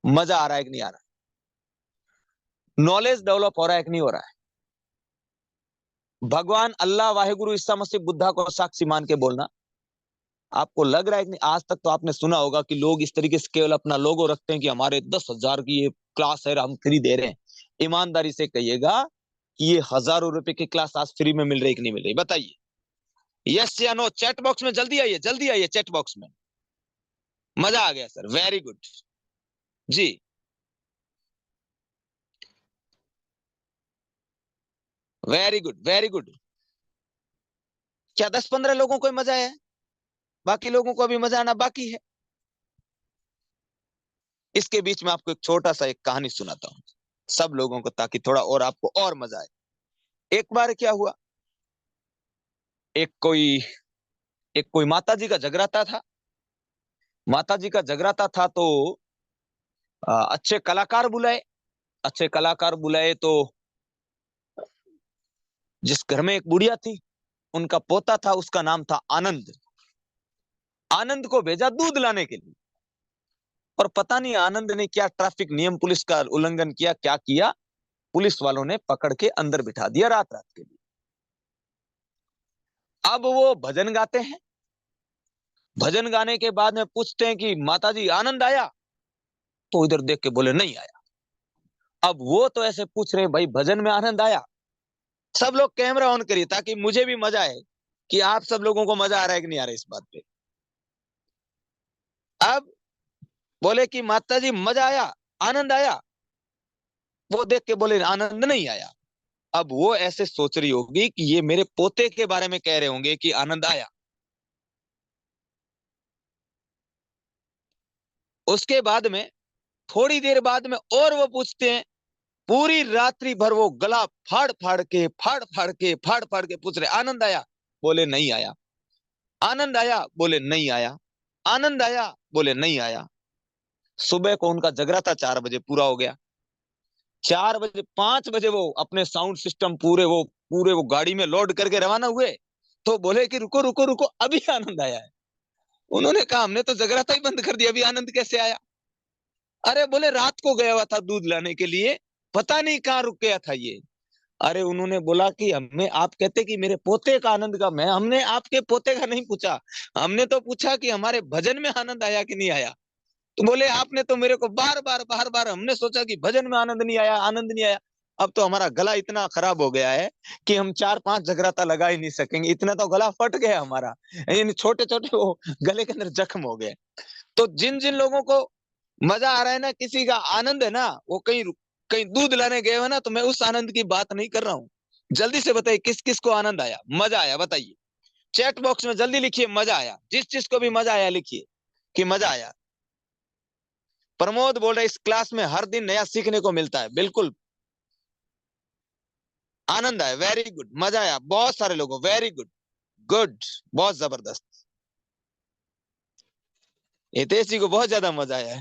मजा आ रहा है कि नहीं आ रहा? नॉलेज डेवलप हो रहा है कि नहीं हो रहा है? भगवान अल्लाह वाहेगुरु ईसा मसीह बुद्धा को साक्षी मान के बोलना। आपको लग रहा है कि नहीं? आज तक तो आपने सुना होगा कि लोग इस तरीके से केवल अपना लोगो रखते हैं कि हमारे 10,000 की ये क्लास है, हम फ्री दे रहे हैं। ईमानदारी से कहिएगा कि ये हजारों रुपए की क्लास आज फ्री में मिल रही कि नहीं मिल रही? बताइए यस या नो। चैट बॉक्स में जल्दी आइए चैट बॉक्स में। मजा आ गया सर, वेरी गुड जी। Very good very good. क्या 10-15 लोगों को मजा आया? बाकी लोगों को अभी मजा आना बाकी है। इसके बीच में आपको एक छोटा सा एक कहानी सुनाता हूँ सब लोगों को, ताकि थोड़ा और आपको और मजा आए। एक बार क्या हुआ, एक कोई माता जी का जगराता था। माता जी का जगराता था तो अच्छे कलाकार बुलाए। अच्छे कलाकार बुलाए तो जिस घर में एक बुढ़िया थी, उनका पोता था, उसका नाम था आनंद। आनंद को भेजा दूध लाने के लिए, और पता नहीं आनंद ने क्या ट्रैफिक नियम पुलिस का उल्लंघन किया, क्या किया, पुलिस वालों ने पकड़ के अंदर बिठा दिया रात रात के लिए। अब वो भजन गाते हैं। भजन गाने के बाद में पूछते हैं कि माताजी आनंद आया? तो इधर देख के बोले नहीं आया। अब वो तो ऐसे पूछ रहे भाई भजन में आनंद आया? सब लोग कैमरा ऑन करिए ताकि मुझे भी मजा आए कि आप सब लोगों को मजा आ रहा है कि नहीं आ रहा है इस बात पे। अब बोले कि माताजी मजा आया, आनंद आया? वो देख के बोले आनंद नहीं आया। अब वो ऐसे सोच रही होगी कि ये मेरे पोते के बारे में कह रहे होंगे कि आनंद आया। उसके बाद में थोड़ी देर बाद में और वो पूछते हैं, पूरी रात्रि भर वो गला फाड़ फाड़ के पूछ रहे आनंद आया? बोले नहीं आया। आनंद आया? बोले नहीं आया। आनंद आया? बोले नहीं आया। सुबह को उनका जगराता 4 बजे पूरा हो गया। 4 बजे 5 बजे वो अपने साउंड सिस्टम पूरे वो गाड़ी में लोड करके रवाना हुए। तो बोले कि रुको रुको रुको, अभी आनंद आया है। उन्होंने कहा हमने तो जगराता ही बंद कर दिया, अभी आनंद कैसे आया? अरे बोले रात को गया हुआ था दूध लाने के लिए, पता नहीं कहाँ रुक गया था ये। अरे उन्होंने बोला कि हमें आप कहते कि मेरे पोते का आनंद का, मैं हमने आपके पोते का नहीं पूछा, हमने तो पूछा कि हमारे भजन में आनंद आया कि नहीं आया। तो बोले आपने तो मेरे को बार बार हमने सोचा कि भजन में आनंद नहीं आया, आनंद नहीं आया। अब तो हमारा गला इतना खराब हो गया है कि हम 4-5 जगराता लगा ही नहीं सकेंगे, इतना तो गला फट गया हमारा, यानी छोटे छोटे वो गले के अंदर जख्म हो गए। तो जिन जिन लोगों को मजा आ रहा है ना, किसी का आनंद है ना, वो कहीं कहीं दूध लाने गए हो ना, तो मैं उस आनंद की बात नहीं कर रहा हूँ। जल्दी से बताइए किस किस को आनंद आया, मजा आया, बताइए। चैट बॉक्स में जल्दी लिखिए मजा आया, जिस चीज को भी मजा आया लिखिए कि मजा आया। प्रमोद बोल रहे इस क्लास में हर दिन नया सीखने को मिलता है। बिल्कुल, आनंद आया, वेरी गुड, मजा आया, बहुत सारे लोगों, वेरी गुड, गुड, बहुत जबरदस्त। हितेश जी को बहुत ज्यादा मजा आया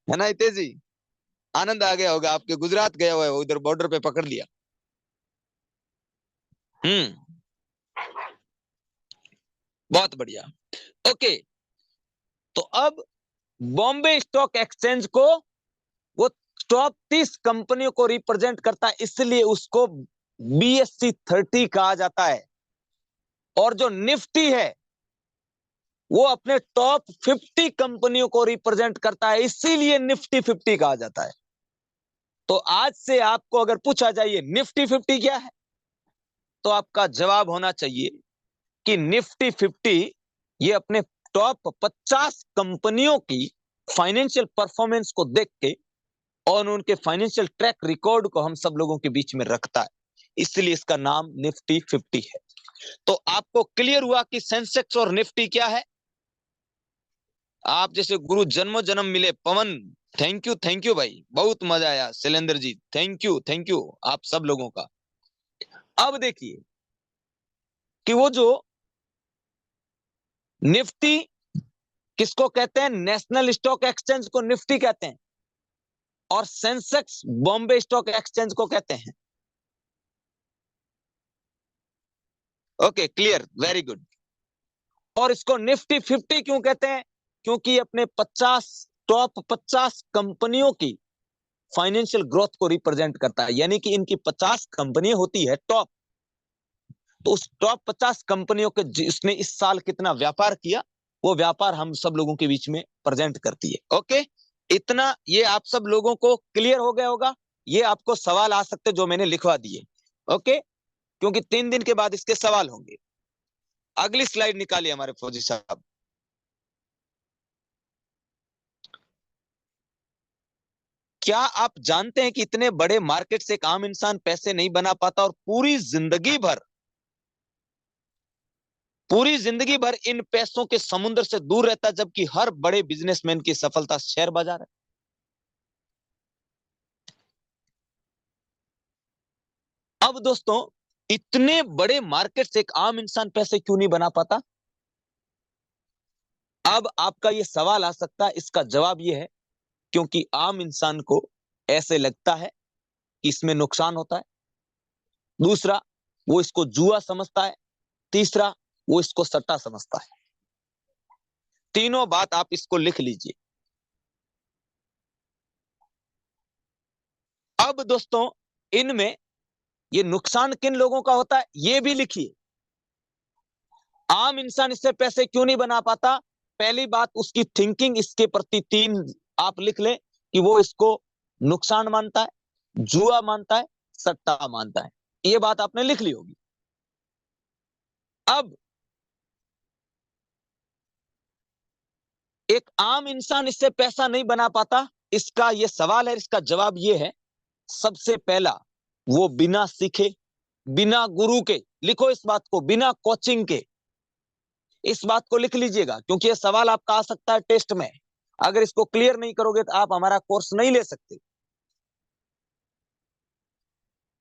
है ना हितेश जी? आनंद आ गया होगा, आपके गुजरात गया हुआ है, उधर बॉर्डर पे पकड़ लिया। बहुत बढ़िया। ओके, तो अब बॉम्बे स्टॉक एक्सचेंज को वो टॉप 30 कंपनियों को रिप्रेजेंट करता है, इसलिए उसको BSE 30 कहा जाता है। और जो निफ्टी है वो अपने टॉप 50 कंपनियों को रिप्रेजेंट करता है, इसीलिए निफ्टी 50 कहा जाता है। तो आज से आपको अगर पूछा जाए निफ्टी 50 क्या है, तो आपका जवाब होना चाहिए कि निफ्टी 50 ये अपने टॉप 50 कंपनियों की फाइनेंशियल परफॉर्मेंस को देख के और उनके फाइनेंशियल ट्रैक रिकॉर्ड को हम सब लोगों के बीच में रखता है, इसलिए इसका नाम निफ्टी 50 है। तो आपको क्लियर हुआ कि सेंसेक्स और निफ्टी क्या है? आप जैसे गुरु जन्मों जन्म मिले। पवन, थैंक यू भाई, बहुत मजा आया। शैलेंद्र जी थैंक यू आप सब लोगों का। अब देखिए कि वो जो निफ्टी किसको कहते हैं, नेशनल स्टॉक एक्सचेंज को निफ्टी कहते हैं, और सेंसेक्स बॉम्बे स्टॉक एक्सचेंज को कहते हैं। Okay, clear, very good. और इसको निफ्टी 50 क्यों कहते हैं? क्योंकि अपने 50 टॉप 50 कंपनियों की फाइनेंशियल ग्रोथ को रिप्रेजेंट करता है, यानी कि इनकी 50 कंपनियां होती है टॉप, तो उस टॉप 50 कंपनियों के जिसने इस साल कितना व्यापार किया, वो व्यापार हम सब लोगों के बीच में प्रेजेंट करती है। ओके, इतना ये आप सब लोगों को क्लियर हो गया होगा। ये आपको सवाल आ सकते जो मैंने लिखवा दिए। ओके, क्योंकि 3 दिन के बाद इसके सवाल होंगे। अगली स्लाइड निकालिए हमारे फौजी साहब। क्या आप जानते हैं कि इतने बड़े मार्केट से एक आम इंसान पैसे नहीं बना पाता और पूरी जिंदगी भर इन पैसों के समुद्र से दूर रहता, जबकि हर बड़े बिजनेसमैन की सफलता शेयर बाजार है। अब दोस्तों, इतने बड़े मार्केट से एक आम इंसान पैसे क्यों नहीं बना पाता? अब आपका ये सवाल आ सकता है, इसका जवाब ये है क्योंकि आम इंसान को ऐसे लगता है कि इसमें नुकसान होता है। दूसरा, वो इसको जुआ समझता है। तीसरा, वो इसको सट्टा समझता है। तीनों बात आप इसको लिख लीजिए। अब दोस्तों, इनमें ये नुकसान किन लोगों का होता है ये भी लिखिए। आम इंसान इससे पैसे क्यों नहीं बना पाता? पहली बात, उसकी थिंकिंग इसके प्रति तीन आप लिख लें कि वो इसको नुकसान मानता है, जुआ मानता है, सट्टा मानता है। ये बात आपने लिख ली होगी। अब एक आम इंसान इससे पैसा नहीं बना पाता, इसका ये सवाल है, इसका जवाब ये है, सबसे पहला, वो बिना सीखे, बिना गुरु के, लिखो इस बात को, बिना कोचिंग के, इस बात को लिख लीजिएगा क्योंकि ये सवाल आपका आ सकता है टेस्ट में। अगर इसको क्लियर नहीं करोगे तो आप हमारा कोर्स नहीं ले सकते।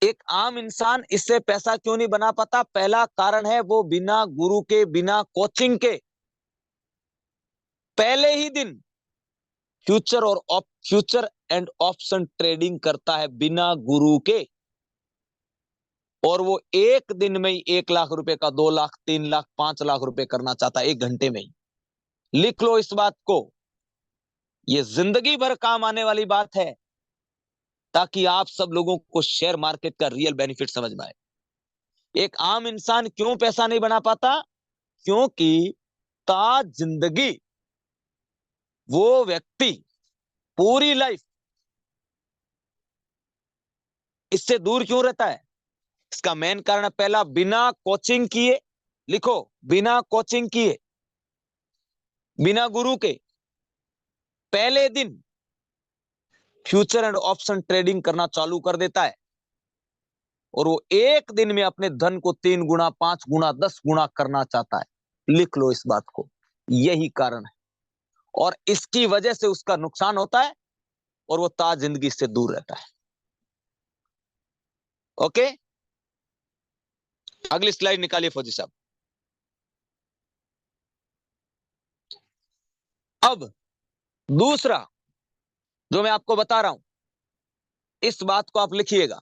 एक आम इंसान इससे पैसा क्यों नहीं बना पाता? पहला कारण है वो बिना गुरु के, बिना कोचिंग के पहले ही दिन फ्यूचर एंड ऑप्शन ट्रेडिंग करता है बिना गुरु के, और वो एक दिन में ही 1 लाख रुपए का 2 लाख, 3 लाख, 5 लाख रुपए करना चाहता है 1 घंटे में ही। लिख लो इस बात को, ये जिंदगी भर काम आने वाली बात है ताकि आप सब लोगों को शेयर मार्केट का रियल बेनिफिट समझ में आए। एक आम इंसान क्यों पैसा नहीं बना पाता? क्योंकि ता जिंदगी वो व्यक्ति पूरी लाइफ इससे दूर क्यों रहता है? इसका मेन कारण है, पहला, बिना कोचिंग किए, लिखो, बिना कोचिंग किए, बिना गुरु के पहले दिन फ्यूचर एंड ऑप्शन ट्रेडिंग करना चालू कर देता है, और वो एक दिन में अपने धन को 3 गुना, 5 गुना, 10 गुना करना चाहता है। लिख लो इस बात को, यही कारण है, और इसकी वजह से उसका नुकसान होता है और वो ता जिंदगी से दूर रहता है। ओके, अगली स्लाइड निकालिए फौजी साहब। अब दूसरा जो मैं आपको बता रहा हूं, इस बात को आप लिखिएगा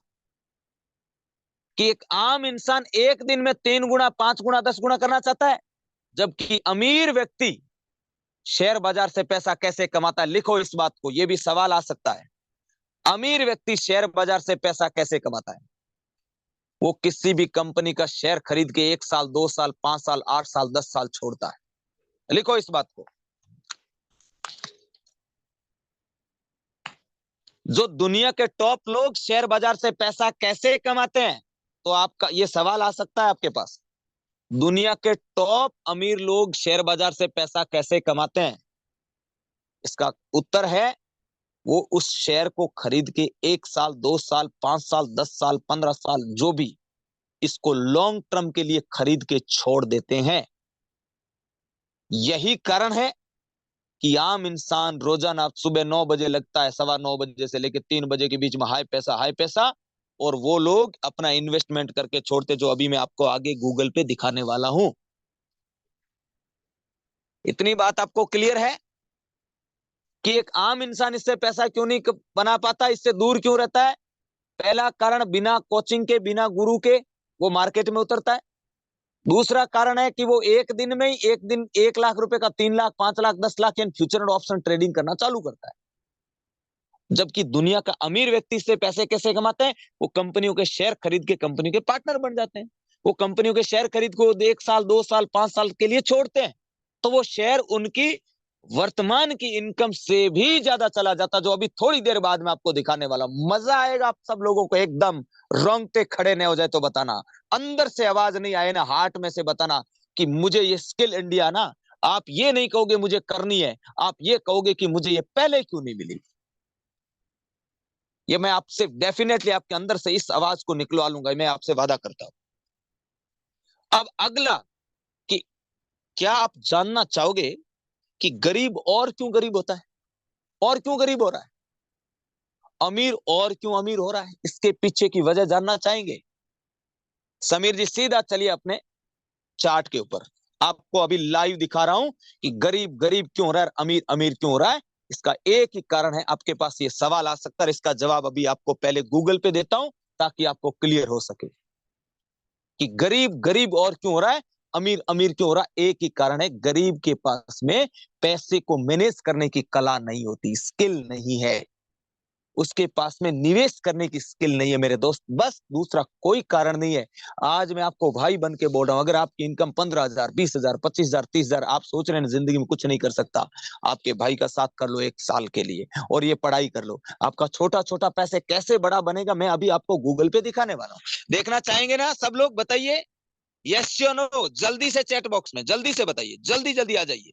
कि एक आम इंसान एक दिन में 3 गुना, 5 गुना, 10 गुना करना चाहता है, जबकि अमीर व्यक्ति शेयर बाजार से पैसा कैसे कमाता है? लिखो इस बात को, यह भी सवाल आ सकता है। अमीर व्यक्ति शेयर बाजार से पैसा कैसे कमाता है? वो किसी भी कंपनी का शेयर खरीद के 1 साल, 2 साल, 5 साल, 8 साल, 10 साल छोड़ता है। लिखो इस बात को। जो दुनिया के टॉप लोग शेयर बाजार से पैसा कैसे कमाते हैं, तो आपका ये सवाल आ सकता है आपके पास, दुनिया के टॉप अमीर लोग शेयर बाजार से पैसा कैसे कमाते हैं? इसका उत्तर है, वो उस शेयर को खरीद के 1 साल, 2 साल, 5 साल, 10 साल, 15 साल, जो भी, इसको लॉन्ग टर्म के लिए खरीद के छोड़ देते हैं। यही कारण है कि आम इंसान रोजाना सुबह 9 बजे लगता है, 9:15 बजे से लेकर 3 बजे के बीच में हाई पैसा, और वो लोग अपना इन्वेस्टमेंट करके छोड़ते, जो अभी मैं आपको आगे गूगल पे दिखाने वाला हूं। इतनी बात आपको क्लियर है कि एक आम इंसान इससे पैसा क्यों नहीं बना पाता, इससे दूर क्यों रहता है? पहला कारण, बिना कोचिंग के, बिना गुरु के वो मार्केट में उतरता है। दूसरा कारण है कि वो एक दिन में ही 1 लाख रुपए का 3 लाख, 5 लाख, 10 लाख यानी फ्यूचर एंड ऑप्शन ट्रेडिंग करना चालू करता है। जबकि दुनिया का अमीर व्यक्ति से पैसे कैसे कमाते हैं? वो कंपनियों के शेयर खरीद के कंपनी के पार्टनर बन जाते हैं। वो कंपनियों के शेयर खरीद को 1 साल, 2 साल, 5 साल के लिए छोड़ते हैं, तो वो शेयर उनकी वर्तमान की इनकम से भी ज्यादा चला जाता, जो अभी थोड़ी देर बाद में आपको दिखाने वाला। मजा आएगा आप सब लोगों को, एकदम रोंगटे खड़े नहीं हो जाए तो बताना, अंदर से आवाज नहीं आए ना, हार्ट में से बताना कि मुझे ये स्किल इंडिया ना, आप ये नहीं कहोगे मुझे करनी है, आप ये कहोगे कि मुझे ये पहले क्यों नहीं मिली। ये मैं आपसे डेफिनेटली आपके अंदर से इस आवाज को निकलवा लूंगा, मैं आपसे वादा करता हूं। अब अगला, कि क्या आप जानना चाहोगे कि गरीब और क्यों गरीब होता है, और क्यों गरीब हो रहा है? अमीर और क्यों अमीर हो रहा है? इसके पीछे की वजह जानना चाहेंगे? समीर जी सीधा चलिए अपने चार्ट के ऊपर। आपको अभी लाइव दिखा रहा हूं कि गरीब गरीब क्यों हो रहा है, अमीर अमीर क्यों हो रहा है। इसका एक ही कारण है, आपके पास ये सवाल आ सकता है, इसका जवाब अभी आपको पहले गूगल पे देता हूं ताकि आपको क्लियर हो सके कि गरीब गरीब और क्यों हो रहा है, अमीर अमीर क्यों हो रहा है। एक ही कारण है, गरीब के पास में पैसे को मैनेज करने की कला नहीं होती, स्किल नहीं है, उसके पास में निवेश करने की स्किल नहीं है मेरे दोस्त, बस दूसरा कोई कारण नहीं है। आज मैं आपको भाई बन के बोल रहा हूं, अगर आपकी इनकम 15,000, 20,000, 25,000, 30,000, आप सोच रहे हैं जिंदगी में कुछ नहीं कर सकता, आपके भाई का साथ कर लो 1 साल के लिए और ये पढ़ाई कर लो। आपका छोटा छोटा पैसे कैसे बड़ा बनेगा, मैं अभी आपको गूगल पे दिखाने वाला हूं। देखना चाहेंगे ना सब लोग, बताइए यस या नो, जल्दी से चैट बॉक्स में जल्दी से बताइए, जल्दी जल्दी आ जाइए।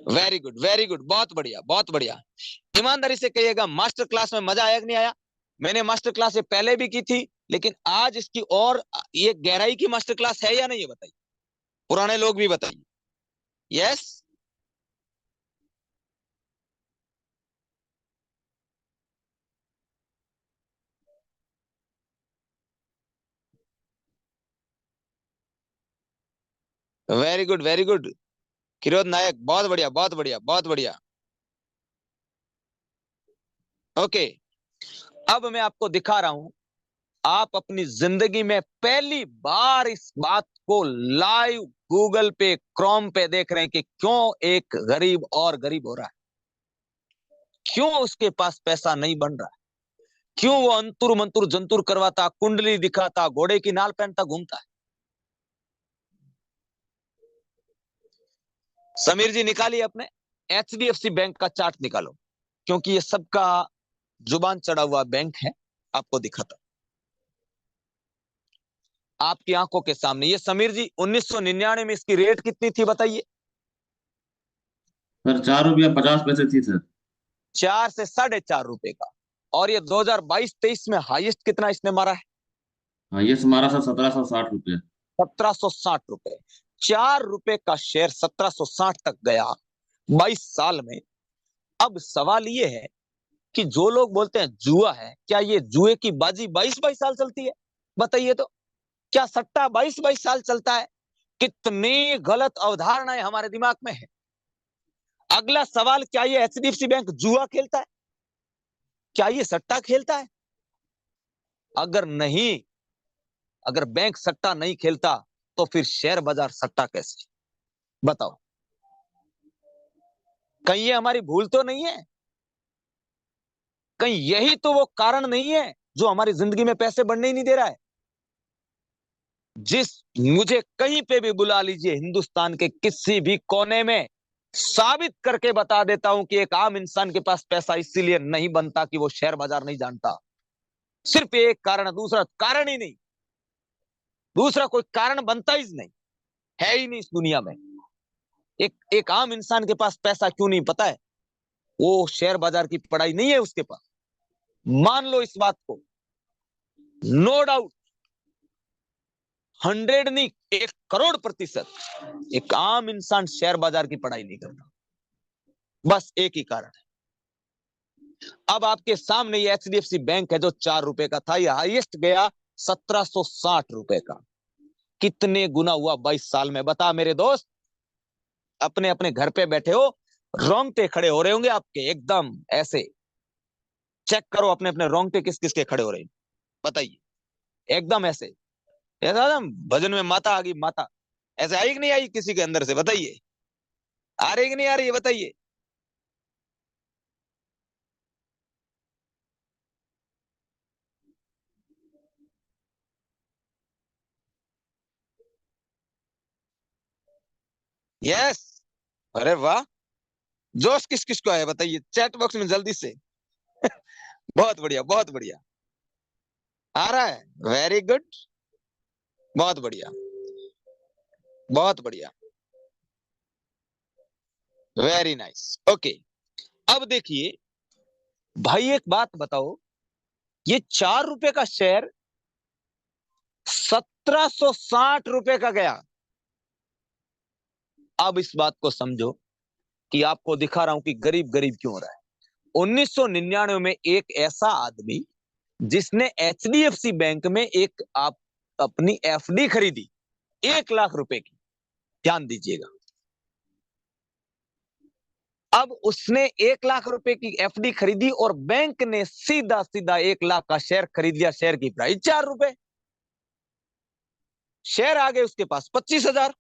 वेरी गुड, बहुत बढ़िया बहुत बढ़िया। ईमानदारी से कहिएगा, मास्टर क्लास में मजा आया कि नहीं आया। मैंने मास्टर क्लास ये पहले भी की थी, लेकिन आज इसकी और ये गहराई की मास्टर क्लास है या नहीं, ये बताइए, पुराने लोग भी बताइए। यस, वेरी गुड किरोध नायक, बहुत बढ़िया बहुत बढ़िया बहुत बढ़िया। ओके, अब मैं आपको दिखा रहा हूं, आप अपनी जिंदगी में पहली बार इस बात को लाइव गूगल पे क्रोम पे देख रहे हैं कि क्यों एक गरीब और गरीब हो रहा है, क्यों उसके पास पैसा नहीं बन रहा है, क्यों वो अंतुर मंतुर जंतुर करवाता, कुंडली दिखाता, घोड़े की नाल पहनता घूमता है। समीर जी निकालिए अपने HDFC बैंक का चार्ट निकालो, क्योंकि ये सबका जुबान चढ़ा हुआ बैंक है, आपको दिखाता आपकी आंखों के सामने। ये समीर जी 1999 में इसकी रेट कितनी थी बताइए। सर 4 रुपया 50 पैसे थी सर। 4 से 4.5 रुपए का। और ये 2022-23 में हाईएस्ट कितना इसने मारा है? हाँ ये हमारा सर 1760 रुपया। 1760 रुपए। 4 रुपए का शेयर 1760 तक गया 22 साल में। अब सवाल ये है कि जो लोग बोलते हैं जुआ है, क्या ये जुए की बाजी 22-22 साल चलती है? बताइए तो, क्या सट्टा 22-22 साल चलता है? कितनी गलत अवधारणाएं हमारे दिमाग में है। अगला सवाल, क्या ये HDFC बैंक जुआ खेलता है? क्या ये सट्टा खेलता है? अगर नहीं, अगर बैंक सट्टा नहीं खेलता तो फिर शेयर बाजार सट्टा कैसे? बताओ, कहीं ये हमारी भूल तो नहीं है? कहीं यही तो वो कारण नहीं है जो हमारी जिंदगी में पैसे बढ़ने ही नहीं दे रहा है? मुझे कहीं पे भी बुला लीजिए, हिंदुस्तान के किसी भी कोने में, साबित करके बता देता हूं कि एक आम इंसान के पास पैसा इसीलिए नहीं बनता कि वो शेयर बाजार नहीं जानता। सिर्फ एक कारण है, दूसरा कारण ही नहीं, दूसरा कोई कारण बनता ही नहीं, है ही नहीं इस दुनिया में। एक आम इंसान के पास पैसा क्यों नहीं पता है? वो शेयर बाजार की पढ़ाई नहीं है उसके पास। मान लो इस बात को, नो डाउट, 100 नहीं, 1 करोड़% एक आम इंसान शेयर बाजार की पढ़ाई नहीं करता। बस एक ही कारण है। अब आपके सामने ये HDFC बैंक है जो 4 रुपए का था, ये हाईएस्ट गया 1760 रुपए का। कितने गुना हुआ 22 साल में? बता मेरे दोस्त, अपने अपने घर पे बैठे हो, रोंगटे खड़े हो रहे होंगे आपके, एकदम ऐसे। चेक करो अपने अपने रोंगटे किस किस के खड़े हो रहे हैं, बताइए। एकदम ऐसे, ऐसा ना भजन में माता आ गई, माता ऐसे आई कि नहीं आई किसी के अंदर से? बताइए, आ रही कि नहीं आ रही है? बताइए। यस, अरे वाह, जोश किस किस को है बताइए चैट बॉक्स में जल्दी से। बहुत बढ़िया बहुत बढ़िया, आ रहा है, वेरी गुड, बहुत बढ़िया बहुत बढ़िया, वेरी नाइस। ओके, अब देखिए भाई, एक बात बताओ, ये 4 रुपए का शेयर 1760 रुपए का गया, अब इस बात को समझो कि आपको दिखा रहा हूं कि गरीब गरीब क्यों हो रहा है। 1999 में एक ऐसा आदमी जिसने HDFC बैंक में एक आप अपनी FD खरीदी 1 लाख रुपए की, ध्यान दीजिएगा। अब उसने 1 लाख रुपए की FD खरीदी और बैंक ने सीधा सीधा 1 लाख का शेयर खरीद लिया। शेयर की प्राइस 4 रुपए, शेयर आ गए उसके पास 25,000।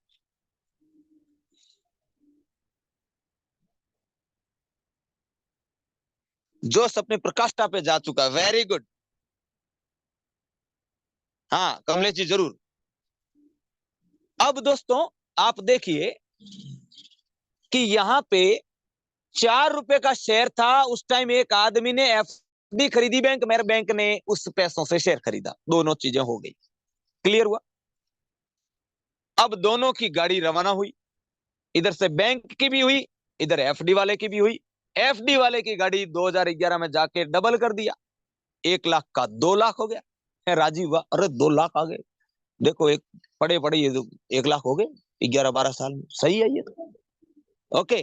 जोश अपने प्रकाष्ठा पे जा चुका, वेरी गुड। हाँ कमलेश जी जरूर। अब दोस्तों आप देखिए कि यहां पे 4 रुपए का शेयर था उस टाइम। एक आदमी ने FD खरीदी बैंक, मेरे बैंक ने उस पैसों से शेयर खरीदा, दोनों चीजें हो गई। क्लियर हुआ? अब दोनों की गाड़ी रवाना हुई, इधर से बैंक की भी हुई, इधर FD वाले की भी हुई। FD वाले की गाड़ी 2011 में जाके डबल कर दिया, 1 लाख का 2 लाख हो गया। राजीव वाह, अरे 2 लाख आ गए, देखो एक पड़े पड़े ये 1 लाख हो गए 11-12 साल में, सही है ये तो। ओके,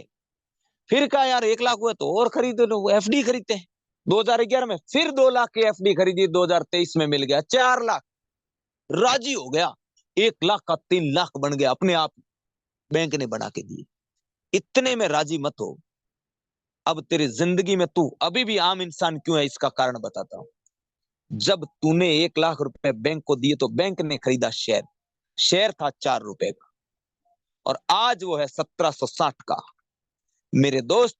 फिर कहा यार 1 लाख हुआ तो और खरीद लो, FD खरीदते हैं। 2011 में फिर 2 लाख की FD खरीदी, 2023 में मिल गया 4 लाख, राजी हो गया। 1 लाख का 3 लाख बन गया, अपने आप बैंक ने बना के दिए। इतने में राजी मत हो। अब तेरी जिंदगी में तू अभी भी आम इंसान क्यों है, इसका कारण बताता हूं। जब तूने 1 लाख रुपए बैंक को दिए तो बैंक ने खरीदा शेयर, शेयर था 4 रुपए का और आज वो है 1760 का। मेरे दोस्त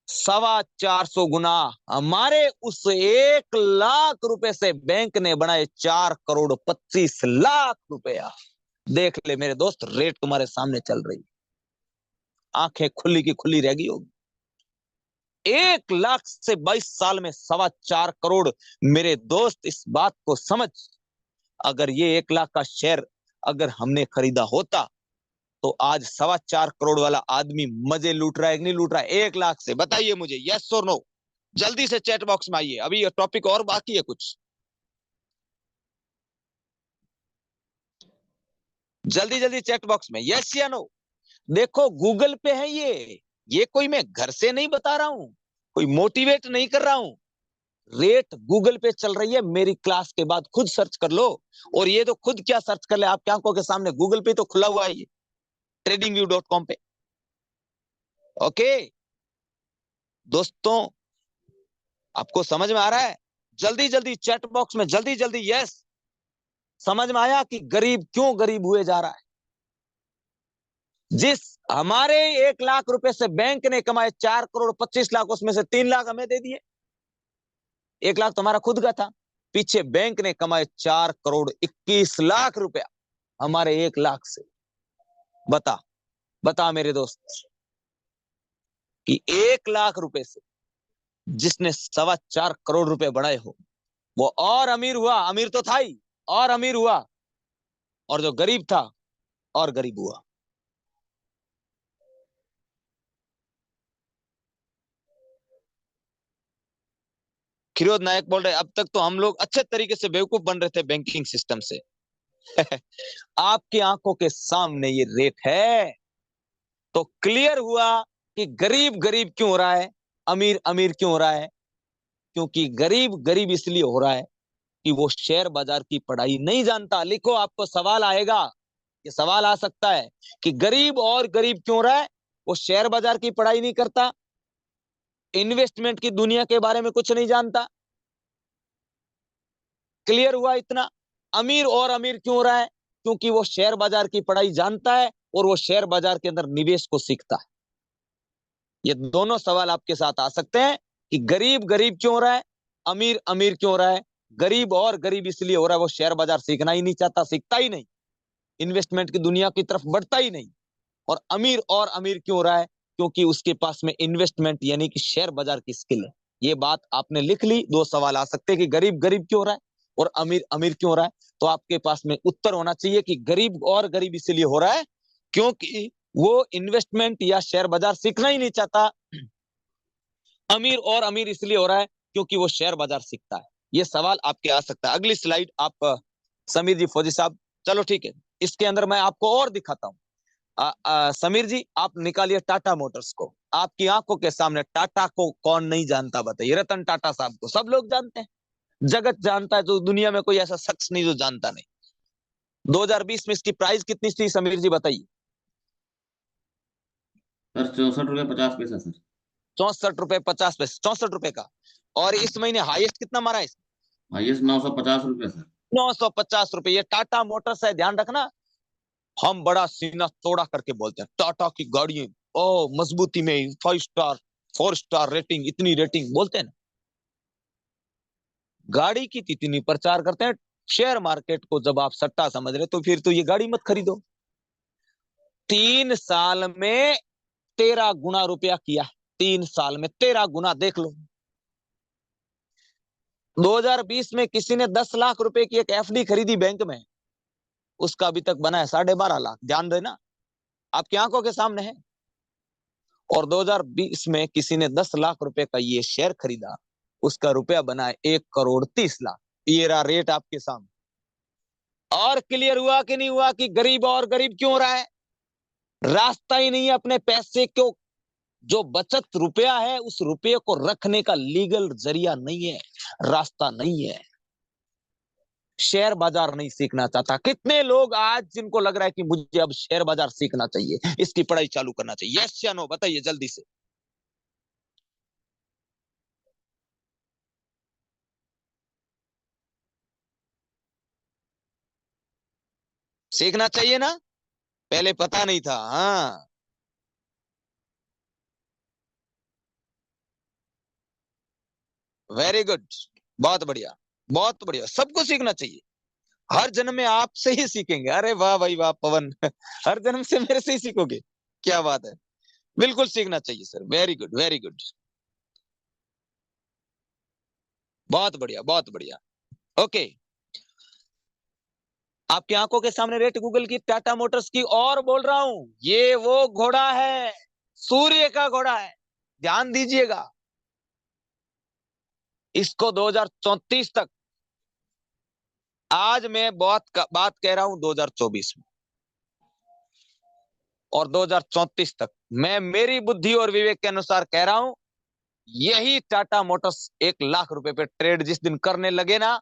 425 गुना हमारे उस 1 लाख रुपए से बैंक ने बनाए 4 करोड़ 25 लाख रुपया। देख ले मेरे दोस्त, रेट तुम्हारे सामने चल रही, आंखें खुली की खुली रह गई होगी। 1 लाख से 22 साल में 4.25 करोड़। मेरे दोस्त इस बात को समझ, अगर ये 1 लाख का शेयर अगर हमने खरीदा होता तो आज 4.25 करोड़ वाला आदमी मजे लूट रहा है कि नहीं लूट रहा है 1 लाख से? बताइए मुझे, यस और नो। जल्दी से चैट बॉक्स में आइए, अभी ये टॉपिक और बाकी है कुछ। जल्दी जल्दी चैट बॉक्स में यस या नो। देखो गूगल पे है ये कोई मैं घर से नहीं बता रहा हूं, कोई मोटिवेट नहीं कर रहा हूं। रेट गूगल पे चल रही है, मेरी क्लास के बाद खुद सर्च कर लो। और ये तो खुद क्या सर्च कर ले, आपकी आंखों के सामने गूगल पे तो खुला हुआ है ये, tradingview.com पे। ओके दोस्तों, आपको समझ में आ रहा है? जल्दी जल्दी चैट बॉक्स में जल्दी जल्दी यस। समझ में आया कि गरीब क्यों गरीब हुए जा रहा है? जिस हमारे 1 लाख रुपए से बैंक ने कमाए 4 करोड़ 25 लाख, उसमें से 3 लाख हमें दे दिए। 1 लाख तो हमारा खुद का था, पीछे बैंक ने कमाए 4 करोड़ 21 लाख रुपया हमारे 1 लाख से। बता बता मेरे दोस्त कि 1 लाख रुपए से जिसने 4.25 करोड़ रुपए बनाए हो, वो और अमीर हुआ, अमीर तो था ही, और अमीर हुआ, और जो गरीब था और गरीब हुआ। खिरोज नायक बोल रहे अब तक तो हम लोग अच्छे तरीके से बेवकूफ बन रहे थे बैंकिंग सिस्टम से। आपकी आंखों के सामने ये रेट है, तो क्लियर हुआ कि गरीब गरीब क्यों हो रहा है, अमीर अमीर क्यों हो रहा है। क्योंकि गरीब गरीब इसलिए हो रहा है कि वो शेयर बाजार की पढ़ाई नहीं जानता। लिखो, आपको सवाल आएगा, ये सवाल आ सकता है कि गरीब और गरीब क्यों हो रहा है, वो शेयर बाजार की पढ़ाई नहीं करता, इन्वेस्टमेंट की दुनिया के बारे में कुछ नहीं जानता। क्लियर हुआ इतना? अमीर और अमीर क्यों हो रहा है, क्योंकि वो शेयर बाजार की पढ़ाई जानता है और वो शेयर बाजार के अंदर निवेश को सीखता है। ये दोनों सवाल आपके साथ आ सकते हैं कि गरीब गरीब क्यों हो रहा है, अमीर अमीर क्यों हो रहा है। गरीब और गरीब इसलिए हो रहा है वो शेयर बाजार सीखना ही नहीं चाहता, सीखता ही नहीं, इन्वेस्टमेंट की दुनिया की तरफ बढ़ता ही नहीं। और अमीर क्यों हो रहा है, क्योंकि उसके पास में इन्वेस्टमेंट यानी कि शेयर बाजार की स्किल है। ये बात आपने लिख ली। 2 सवाल आ सकते हैं कि गरीब गरीब क्यों हो रहा है और अमीर अमीर क्यों हो रहा है। तो आपके पास में उत्तर होना चाहिए कि गरीब और गरीब इसलिए हो रहा है क्योंकि वो इन्वेस्टमेंट या शेयर बाजार सीखना ही नहीं चाहता। अमीर और अमीर इसलिए हो रहा है क्योंकि वो शेयर बाजार सीखता है। ये सवाल आपके आ सकता है। अगली स्लाइड आप समीर जी, फौजी साहब, चलो ठीक है, इसके अंदर मैं आपको और दिखाता हूं समीर जी आप निकालिए टाटा मोटर्स को। आपकी आंखों के सामने टाटा को कौन नहीं जानता बताइए। रतन टाटा साहब को सब लोग जानते हैं, जगत जानता है, जो दुनिया में कोई ऐसा शख्स नहीं जो जानता नहीं। 2020 में इसकी प्राइस कितनी थी समीर जी बताइए। सर 64 रुपये 50 पैसा सर। 64 रुपए 50 पैसे, 64 रुपए का। और इस महीने हाईएस्ट कितना मारा है? हाईएस्ट 950 रुपये सर। 950 रुपए। ये टाटा मोटर्स है, ध्यान रखना। हम बड़ा सीना चौड़ा करके बोलते हैं टाटा की गाड़ी ओ मजबूती में 5 स्टार 4 स्टार रेटिंग, इतनी रेटिंग बोलते हैं ना। गाड़ी की इतनी प्रचार करते हैं। शेयर मार्केट को जब आप सट्टा समझ रहे तो फिर तो ये गाड़ी मत खरीदो। 3 साल में 13 गुना रुपया किया। 3 साल में 13 गुना, देख लो। 2020 में किसी ने 10 लाख रुपए की एक एफडी खरीदी बैंक में, उसका अभी तक बना है 12.5 लाख। ध्यान देना, आपकी आंखों के सामने है। और 2020 में किसी ने 10 लाख रुपए का ये शेयर खरीदा, उसका रुपया बना है 1,30,00,000। ये रहा रेट आपके सामने। और क्लियर हुआ कि नहीं हुआ कि गरीब और गरीब क्यों हो रहा है? रास्ता ही नहीं है अपने पैसे को, जो बचत रुपया है उस रुपये को रखने का लीगल जरिया नहीं है, रास्ता नहीं है। शेयर बाजार नहीं सीखना चाहता। कितने लोग आज जिनको लग रहा है कि मुझे अब शेयर बाजार सीखना चाहिए, इसकी पढ़ाई चालू करना चाहिए? यस या नो बताइए जल्दी से। सीखना चाहिए ना, पहले पता नहीं था। हाँ, वेरी गुड, बहुत बढ़िया, बहुत बढ़िया। सबको सीखना चाहिए। हर जन्म में आपसे ही सीखेंगे। अरे वाह भाई वाह पवन हर जन्म से मेरे से ही सीखोगे, क्या बात है। बिल्कुल सीखना चाहिए sir, very good very good, बहुत बढ़िया बहुत बढ़िया। ओके, आपकी आंखों के सामने रेट गूगल की, टाटा मोटर्स की, और बोल रहा हूं ये वो घोड़ा है, सूर्य का घोड़ा है। ध्यान दीजिएगा, इसको 2034 तक, आज मैं बात कह रहा हूं 2024 में, और 2034 तक मैं मेरी बुद्धि और विवेक के अनुसार कह रहा हूं, यही टाटा मोटर्स 1,00,000 रुपए पे ट्रेड जिस दिन करने लगे ना,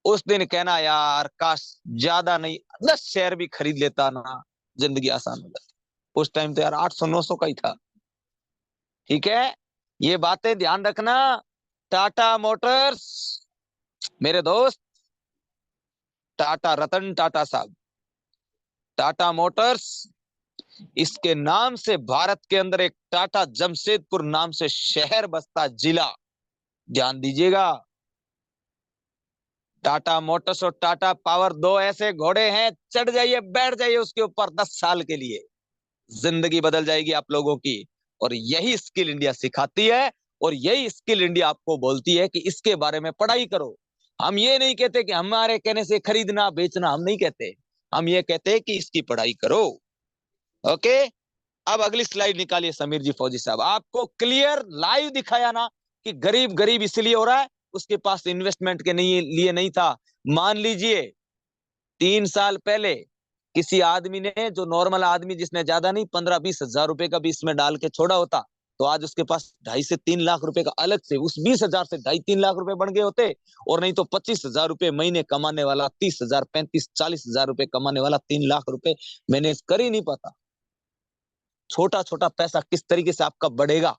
उस दिन कहना यार काश ज्यादा नहीं 10 शेयर भी खरीद लेता ना, जिंदगी आसान हो जाती। उस टाइम तो यार 800-900 का ही था। ठीक है, ये बातें ध्यान रखना। टाटा मोटर्स मेरे दोस्त, टाटा रतन टाटा साहब, टाटा मोटर्स, इसके नाम से भारत के अंदर एक टाटा जमशेदपुर नाम से शहर बसता, जिला। ध्यान दीजिएगा, टाटा मोटर्स और टाटा पावर दो ऐसे घोड़े हैं, चढ़ जाइए बैठ जाइए उसके ऊपर 10 साल के लिए, जिंदगी बदल जाएगी आप लोगों की। और यही स्किल इंडिया सिखाती है, और यही स्किल इंडिया आपको बोलती है कि इसके बारे में पढ़ाई करो। हम ये नहीं कहते कि हमारे कहने से खरीदना बेचना, हम नहीं कहते। हम ये कहते हैं कि इसकी पढ़ाई करो। ओके, अब अगली स्लाइड निकालिए समीर जी फौजी साहब। आपको क्लियर लाइव दिखाया ना कि गरीब गरीब इसलिए हो रहा है, उसके पास इन्वेस्टमेंट के लिए नहीं था। मान लीजिए 3 साल पहले किसी आदमी ने, जो नॉर्मल आदमी जिसने ज्यादा नहीं 15-20 हजार रुपए का भी इसमें डाल के छोड़ा होता, तो आज उसके पास 2.5 से 3 लाख रुपए का अलग से, उस 20,000 से 2.5-3 लाख रुपए बन गए होते। और नहीं तो 25,000 रुपए महीने कमाने वाला, 30,000 35-40,000 रुपए कमाने वाला 3 लाख रुपए मैनेज कर ही नहीं पाता। छोटा छोटा पैसा किस तरीके से आपका बढ़ेगा,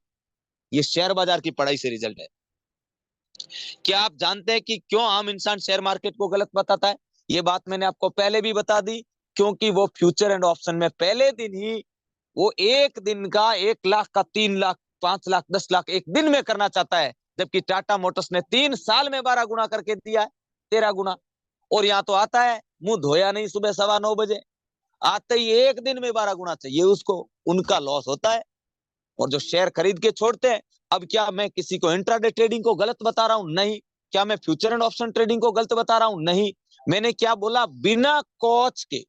ये शेयर बाजार की पढ़ाई से रिजल्ट है। क्या आप जानते हैं कि क्यों आम इंसान शेयर मार्केट को गलत बताता है? ये बात मैंने आपको पहले भी बता दी, क्योंकि वो फ्यूचर एंड ऑप्शन में पहले दिन ही वो एक दिन का 1 लाख का 3 लाख 5 लाख 10 लाख एक दिन में करना चाहता है, जबकि टाटा मोटर्स ने 3 साल में 12 गुना करके दिया है, 13 गुना। और यहाँ तो आता है मुंह धोया नहीं, सुबह 9:15 आते ही एक दिन में 12 गुना चाहिए उसको, उनका लॉस होता है। और जो शेयर खरीद के छोड़ते हैं, अब क्या मैं किसी को इंट्राडे ट्रेडिंग को गलत बता रहा हूं? नहीं। क्या मैं फ्यूचर एंड ऑप्शन ट्रेडिंग को गलत बता रहा हूं? नहीं। मैंने क्या बोला? बिना कोच के,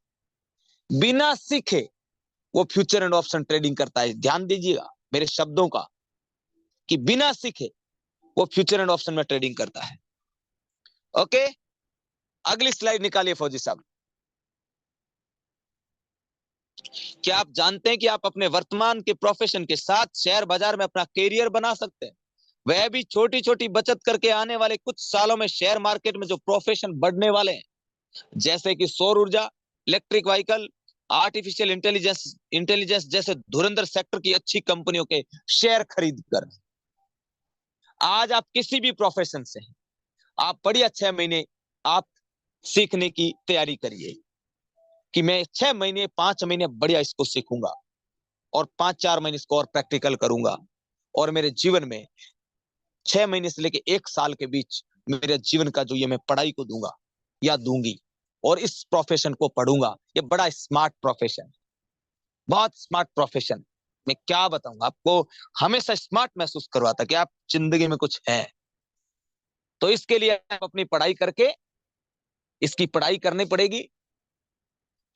बिना सीखे वो फ्यूचर एंड ऑप्शन ट्रेडिंग करता है। ध्यान दीजिएगा मेरे शब्दों का, कि बिना सीखे वो फ्यूचर एंड ऑप्शन में ट्रेडिंग करता है। ओके, अगली स्लाइड निकालिए फौजी साहब। क्या आप जानते हैं कि आप अपने वर्तमान के प्रोफेशन के साथ शेयर बाजार में अपना करियर बना सकते हैं, वह भी छोटी छोटी बचत करके? आने वाले कुछ सालों में शेयर मार्केट में जो प्रोफेशन बढ़ने वाले हैं, जैसे कि सौर ऊर्जा, electric vehicle, artificial intelligence intelligence जैसे धुरंधर सेक्टर की अच्छी कंपनियों के शेयर खरीद कर आज आप किसी भी प्रोफेशन से हैं, आप बढ़िया 6 महीने आप सीखने की तैयारी करिए कि मैं 6 महीने 5 महीने बढ़िया इसको सीखूंगा और 5-4 महीने इसको और प्रैक्टिकल करूंगा, और मेरे जीवन में 6 महीने से लेके 1 साल के बीच मेरे जीवन का जो ये मैं पढ़ाई को दूंगा या दूंगी और इस प्रोफेशन को पढ़ूंगा। ये बड़ा स्मार्ट प्रोफेशन, बहुत स्मार्ट प्रोफेशन। मैं क्या बताऊंगा आपको, हमेशा स्मार्ट महसूस करवाता कि आप जिंदगी में कुछ है। तो इसके लिए आप अपनी पढ़ाई करके इसकी पढ़ाई करनी पड़ेगी,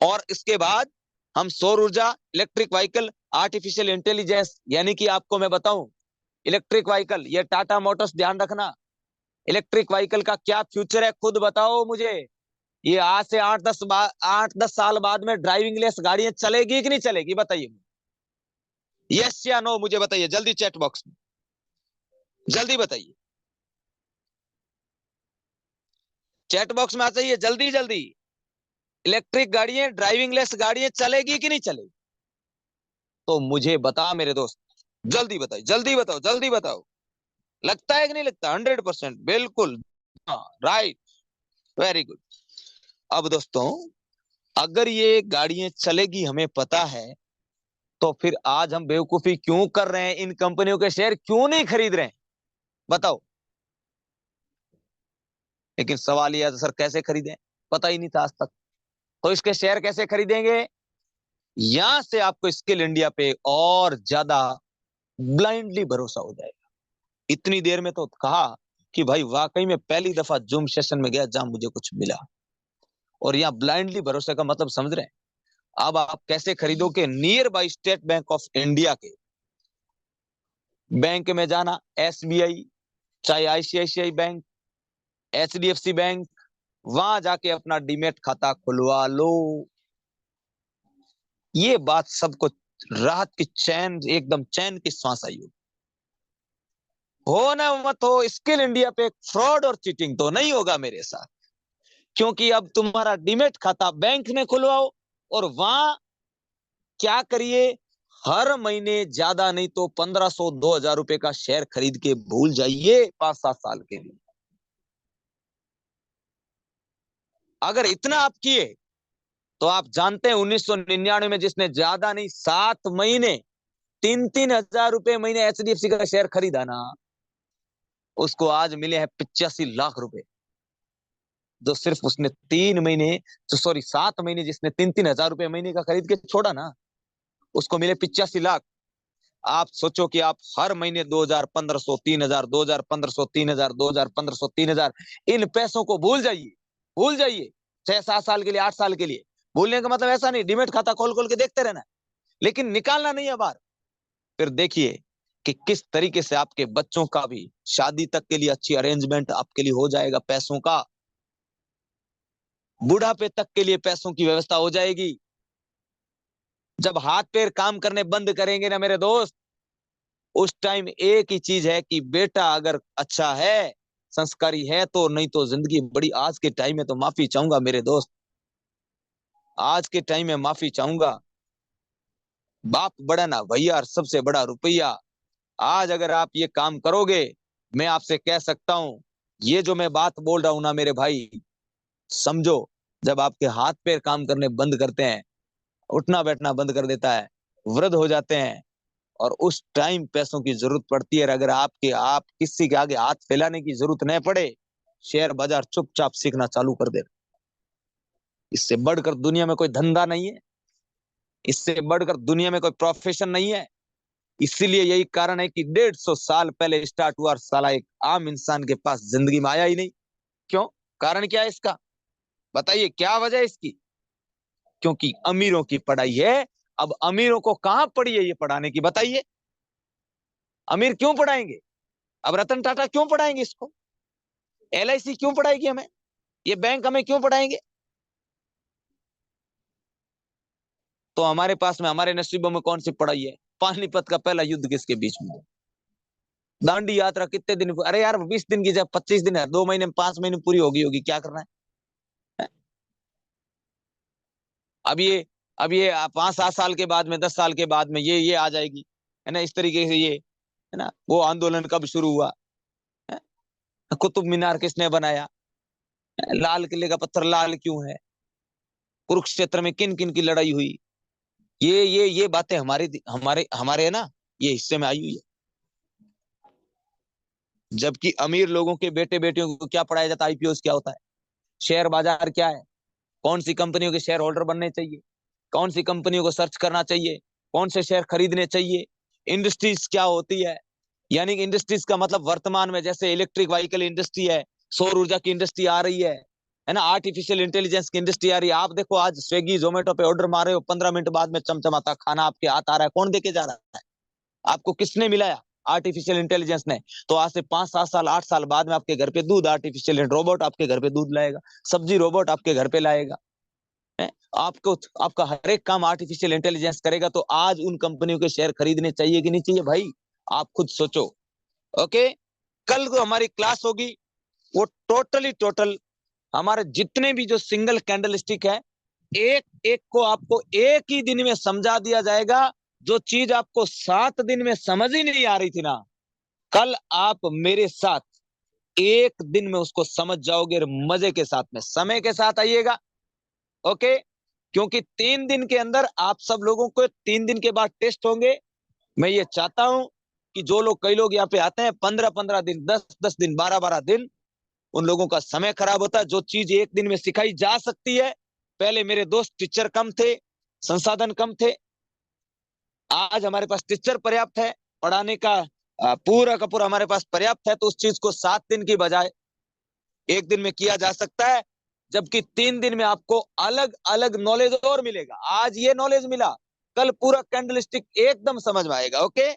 और इसके बाद हम सौर ऊर्जा, इलेक्ट्रिक व्हीकल, आर्टिफिशियल इंटेलिजेंस, यानी कि आपको मैं बताऊं इलेक्ट्रिक व्हीकल, ये टाटा मोटर्स, ध्यान रखना, इलेक्ट्रिक व्हीकल का क्या फ्यूचर है खुद बताओ मुझे। ये आज से 8-10 साल बाद में ड्राइविंग लेस गाड़ियां चलेगी कि नहीं चलेगी, बताइए। यस या नो मुझे बताइए जल्दी, चैट बॉक्स में जल्दी बताइए, चैट बॉक्स में आ जाइए जल्दी जल्दी। इलेक्ट्रिक गाड़ियां, ड्राइविंग लेस गाड़ियां चलेगी कि नहीं चलेगी? तो मुझे बता मेरे दोस्त, जल्दी बताइए, जल्दी बताओ, जल्दी बताओ। लगता है कि नहीं लगता? 100% बिल्कुल, हाँ राइट, वेरी गुड। अब दोस्तों, अगर ये गाड़ियां चलेगी हमें पता है, तो फिर आज हम बेवकूफी क्यों कर रहे हैं? इन कंपनियों के शेयर क्यों नहीं खरीद रहे हैं, बताओ। लेकिन सवाल यह है, सर कैसे खरीदें, पता ही नहीं था आज तक, तो इसके शेयर कैसे खरीदेंगे? यहां से आपको स्किल इंडिया पे और ज्यादा ब्लाइंडली भरोसा हो जाएगा। इतनी देर में तो कहा कि भाई वाकई में पहली दफा जूम सेशन में गया जहां मुझे कुछ मिला, और यहाँ ब्लाइंडली भरोसे का मतलब समझ रहे हैं। अब आप कैसे खरीदोगे? Near by state bank of India के बैंक में जाना, एसबीआई, चाहे आईसीआईसीआई बैंक, एचडीएफसी बैंक, वहां जाके अपना डीमेट खाता खुलवा लो। ये बात सबको राहत की चैन, एकदम चैन की सांस आई हो ना मत हो। स्किल इंडिया पे फ्रॉड और चीटिंग तो नहीं होगा मेरे साथ, क्योंकि अब तुम्हारा डीमेट खाता बैंक में खुलवाओ और वहां क्या करिए, हर महीने ज्यादा नहीं तो 1500-2000 रुपए का शेयर खरीद के भूल जाइए 5-7 साल के लिए। अगर इतना आप किए तो आप जानते हैं 1999 में जिसने ज्यादा नहीं 7 महीने 3-3 हजार रुपए महीने एचडीएफसी का शेयर खरीदा ना, उसको आज मिले हैं 85 लाख रुपए। जो सिर्फ उसने 3 महीने, तो सॉरी 7 महीने, जिसने 3-3 हजार रुपए महीने का खरीद के छोड़ा ना, उसको मिले 85 लाख। आप सोचो कि आप हर महीने 2000, 1500, 3000, 2000, 1500, 3000, 2000, 1500, 3000, इन पैसों को भूल जाइए, भूल जाइए। 6-7 साल के लिए, 8 साल के लिए। भूलने का मतलब ऐसा नहीं डीमेट खाता खोल खोल के देखते रहना, लेकिन निकालना नहीं है बाहर। फिर देखिए कि किस तरीके से आपके बच्चों का भी शादी तक के लिए अच्छी अरेंजमेंट आपके लिए हो जाएगा, पैसों का बुढ़ापे तक के लिए पैसों की व्यवस्था हो जाएगी। जब हाथ पैर काम करने बंद करेंगे ना मेरे दोस्त, उस टाइम एक ही चीज है कि बेटा अगर अच्छा है, संस्कारी है, तो नहीं तो जिंदगी बड़ी। आज के टाइम में तो माफी चाहूंगा मेरे दोस्त, आज के टाइम में माफी चाहूंगा, बाप बड़ा ना भैया, सबसे बड़ा रुपया। आज अगर आप ये काम करोगे, मैं आपसे कह सकता हूं, ये जो मैं बात बोल रहा हूं ना मेरे भाई, समझो जब आपके हाथ पैर काम करने बंद करते हैं, उठना बैठना बंद कर देता है, वृद्ध हो जाते हैं, और उस टाइम पैसों की जरूरत पड़ती है। अगर आप किसी के आगे हाथ फैलाने की जरूरत न पड़े, शेयर बाजार चुपचाप सीखना चालू कर दे। इससे बढ़कर दुनिया में कोई धंधा नहीं है, इससे बढ़कर दुनिया में कोई प्रोफेशन नहीं है। इसीलिए यही कारण है कि 150 साल पहले स्टार्ट हुआ और साला एक आम इंसान के पास जिंदगी में आया ही नहीं। क्यों? कारण क्या है इसका, बताइए क्या वजह है इसकी? क्योंकि अमीरों की पढ़ाई है। अब अमीरों को कहां पड़ी है ये पढ़ाने की, बताइए। अमीर क्यों पढ़ाएंगे? अब रतन टाटा क्यों पढ़ाएंगे इसको? एलआईसी क्यों पढ़ाएगी हमें? ये बैंक हमें क्यों पढ़ाएंगे? तो हमारे पास में, हमारे नसीबों में कौन सी पढ़ाई है? पानीपत का पहला युद्ध किसके बीच में? दांडी यात्रा कितने दिन? अरे यार 20 दिन की जब 25 दिन है, 2 महीने में 5 महीने में पूरी होगी, क्या करना है? अब ये 5-7 साल के बाद में, 10 साल के बाद में ये आ जाएगी, है ना? इस तरीके से ये, है ना? वो आंदोलन कब शुरू हुआ? कुतुब मीनार किसने बनाया? लाल किले का पत्थर लाल क्यों है? कुरुक्षेत्र में किन किन की लड़ाई हुई? ये बातें हमारे हमारे हमारे है ना, ये हिस्से में आई हुई है। जबकि अमीर लोगों के बेटे बेटियों को क्या पढ़ाया जाता है? आईपीओ क्या होता है? शेयर बाजार क्या है? कौन सी कंपनियों के शेयर होल्डर बनने चाहिए? कौन सी कंपनियों को सर्च करना चाहिए? कौन से शेयर खरीदने चाहिए? इंडस्ट्रीज क्या होती है? यानी कि इंडस्ट्रीज का मतलब वर्तमान में जैसे इलेक्ट्रिक व्हीकल इंडस्ट्री है, सौर ऊर्जा की इंडस्ट्री आ रही है ना? आर्टिफिशियल इंटेलिजेंस की इंडस्ट्री आ रही है। आप देखो आज स्विगी जोमेटो पे ऑर्डर मारे हो, 15 मिनट बाद में चमचमाता खाना आपके हाथ आ रहा है। कौन देके जा रहा है? आपको किसने मिलाया? आर्टिफिशियल इंटेलिजेंस ने। तो आज से 5-7 साल 8 साल बाद में आपके घर पे दूध आर्टिफिशियल रोबोट आपके घर पे दूध लाएगा, सब्जी रोबोट आपके घर पे लाएगा, आपको आपका हर एक काम आर्टिफिशियल इंटेलिजेंस करेगा। तो आज उन कंपनियों के शेयर खरीदने चाहिए कि नहीं चाहिए भाई? आप खुद सोचो। ओके, कल को हमारी क्लास होगी, वो टोटल हमारे जितने भी जो सिंगल कैंडल स्टिक है, एक एक को आपको एक ही दिन में समझा दिया जाएगा। जो चीज आपको 7 दिन में समझ ही नहीं आ रही थी ना, कल आप मेरे साथ एक दिन में उसको समझ जाओगे, और मजे के साथ में, समय के साथ आइएगा। ओके, क्योंकि 3 दिन के अंदर आप सब लोगों को 3 दिन के बाद टेस्ट होंगे। मैं ये चाहता हूं कि जो लोग, कई लोग यहाँ पे आते हैं 15-15 दिन, 10-10 दिन, 12-12 दिन, उन लोगों का समय खराब होता है। जो चीज एक दिन में सिखाई जा सकती है, पहले मेरे दोस्त टीचर कम थे, संसाधन कम थे, आज हमारे पास टीचर पर्याप्त है, पढ़ाने का पूरा का पूरा हमारे पास पर्याप्त है। तो उस चीज को 7 दिन की बजाय एक दिन में किया जा सकता है। जबकि 3 दिन में आपको अलग अलग नॉलेज और मिलेगा। आज ये नॉलेज मिला, कल पूरा कैंडल स्टिक एकदम समझ में आएगा। ओके।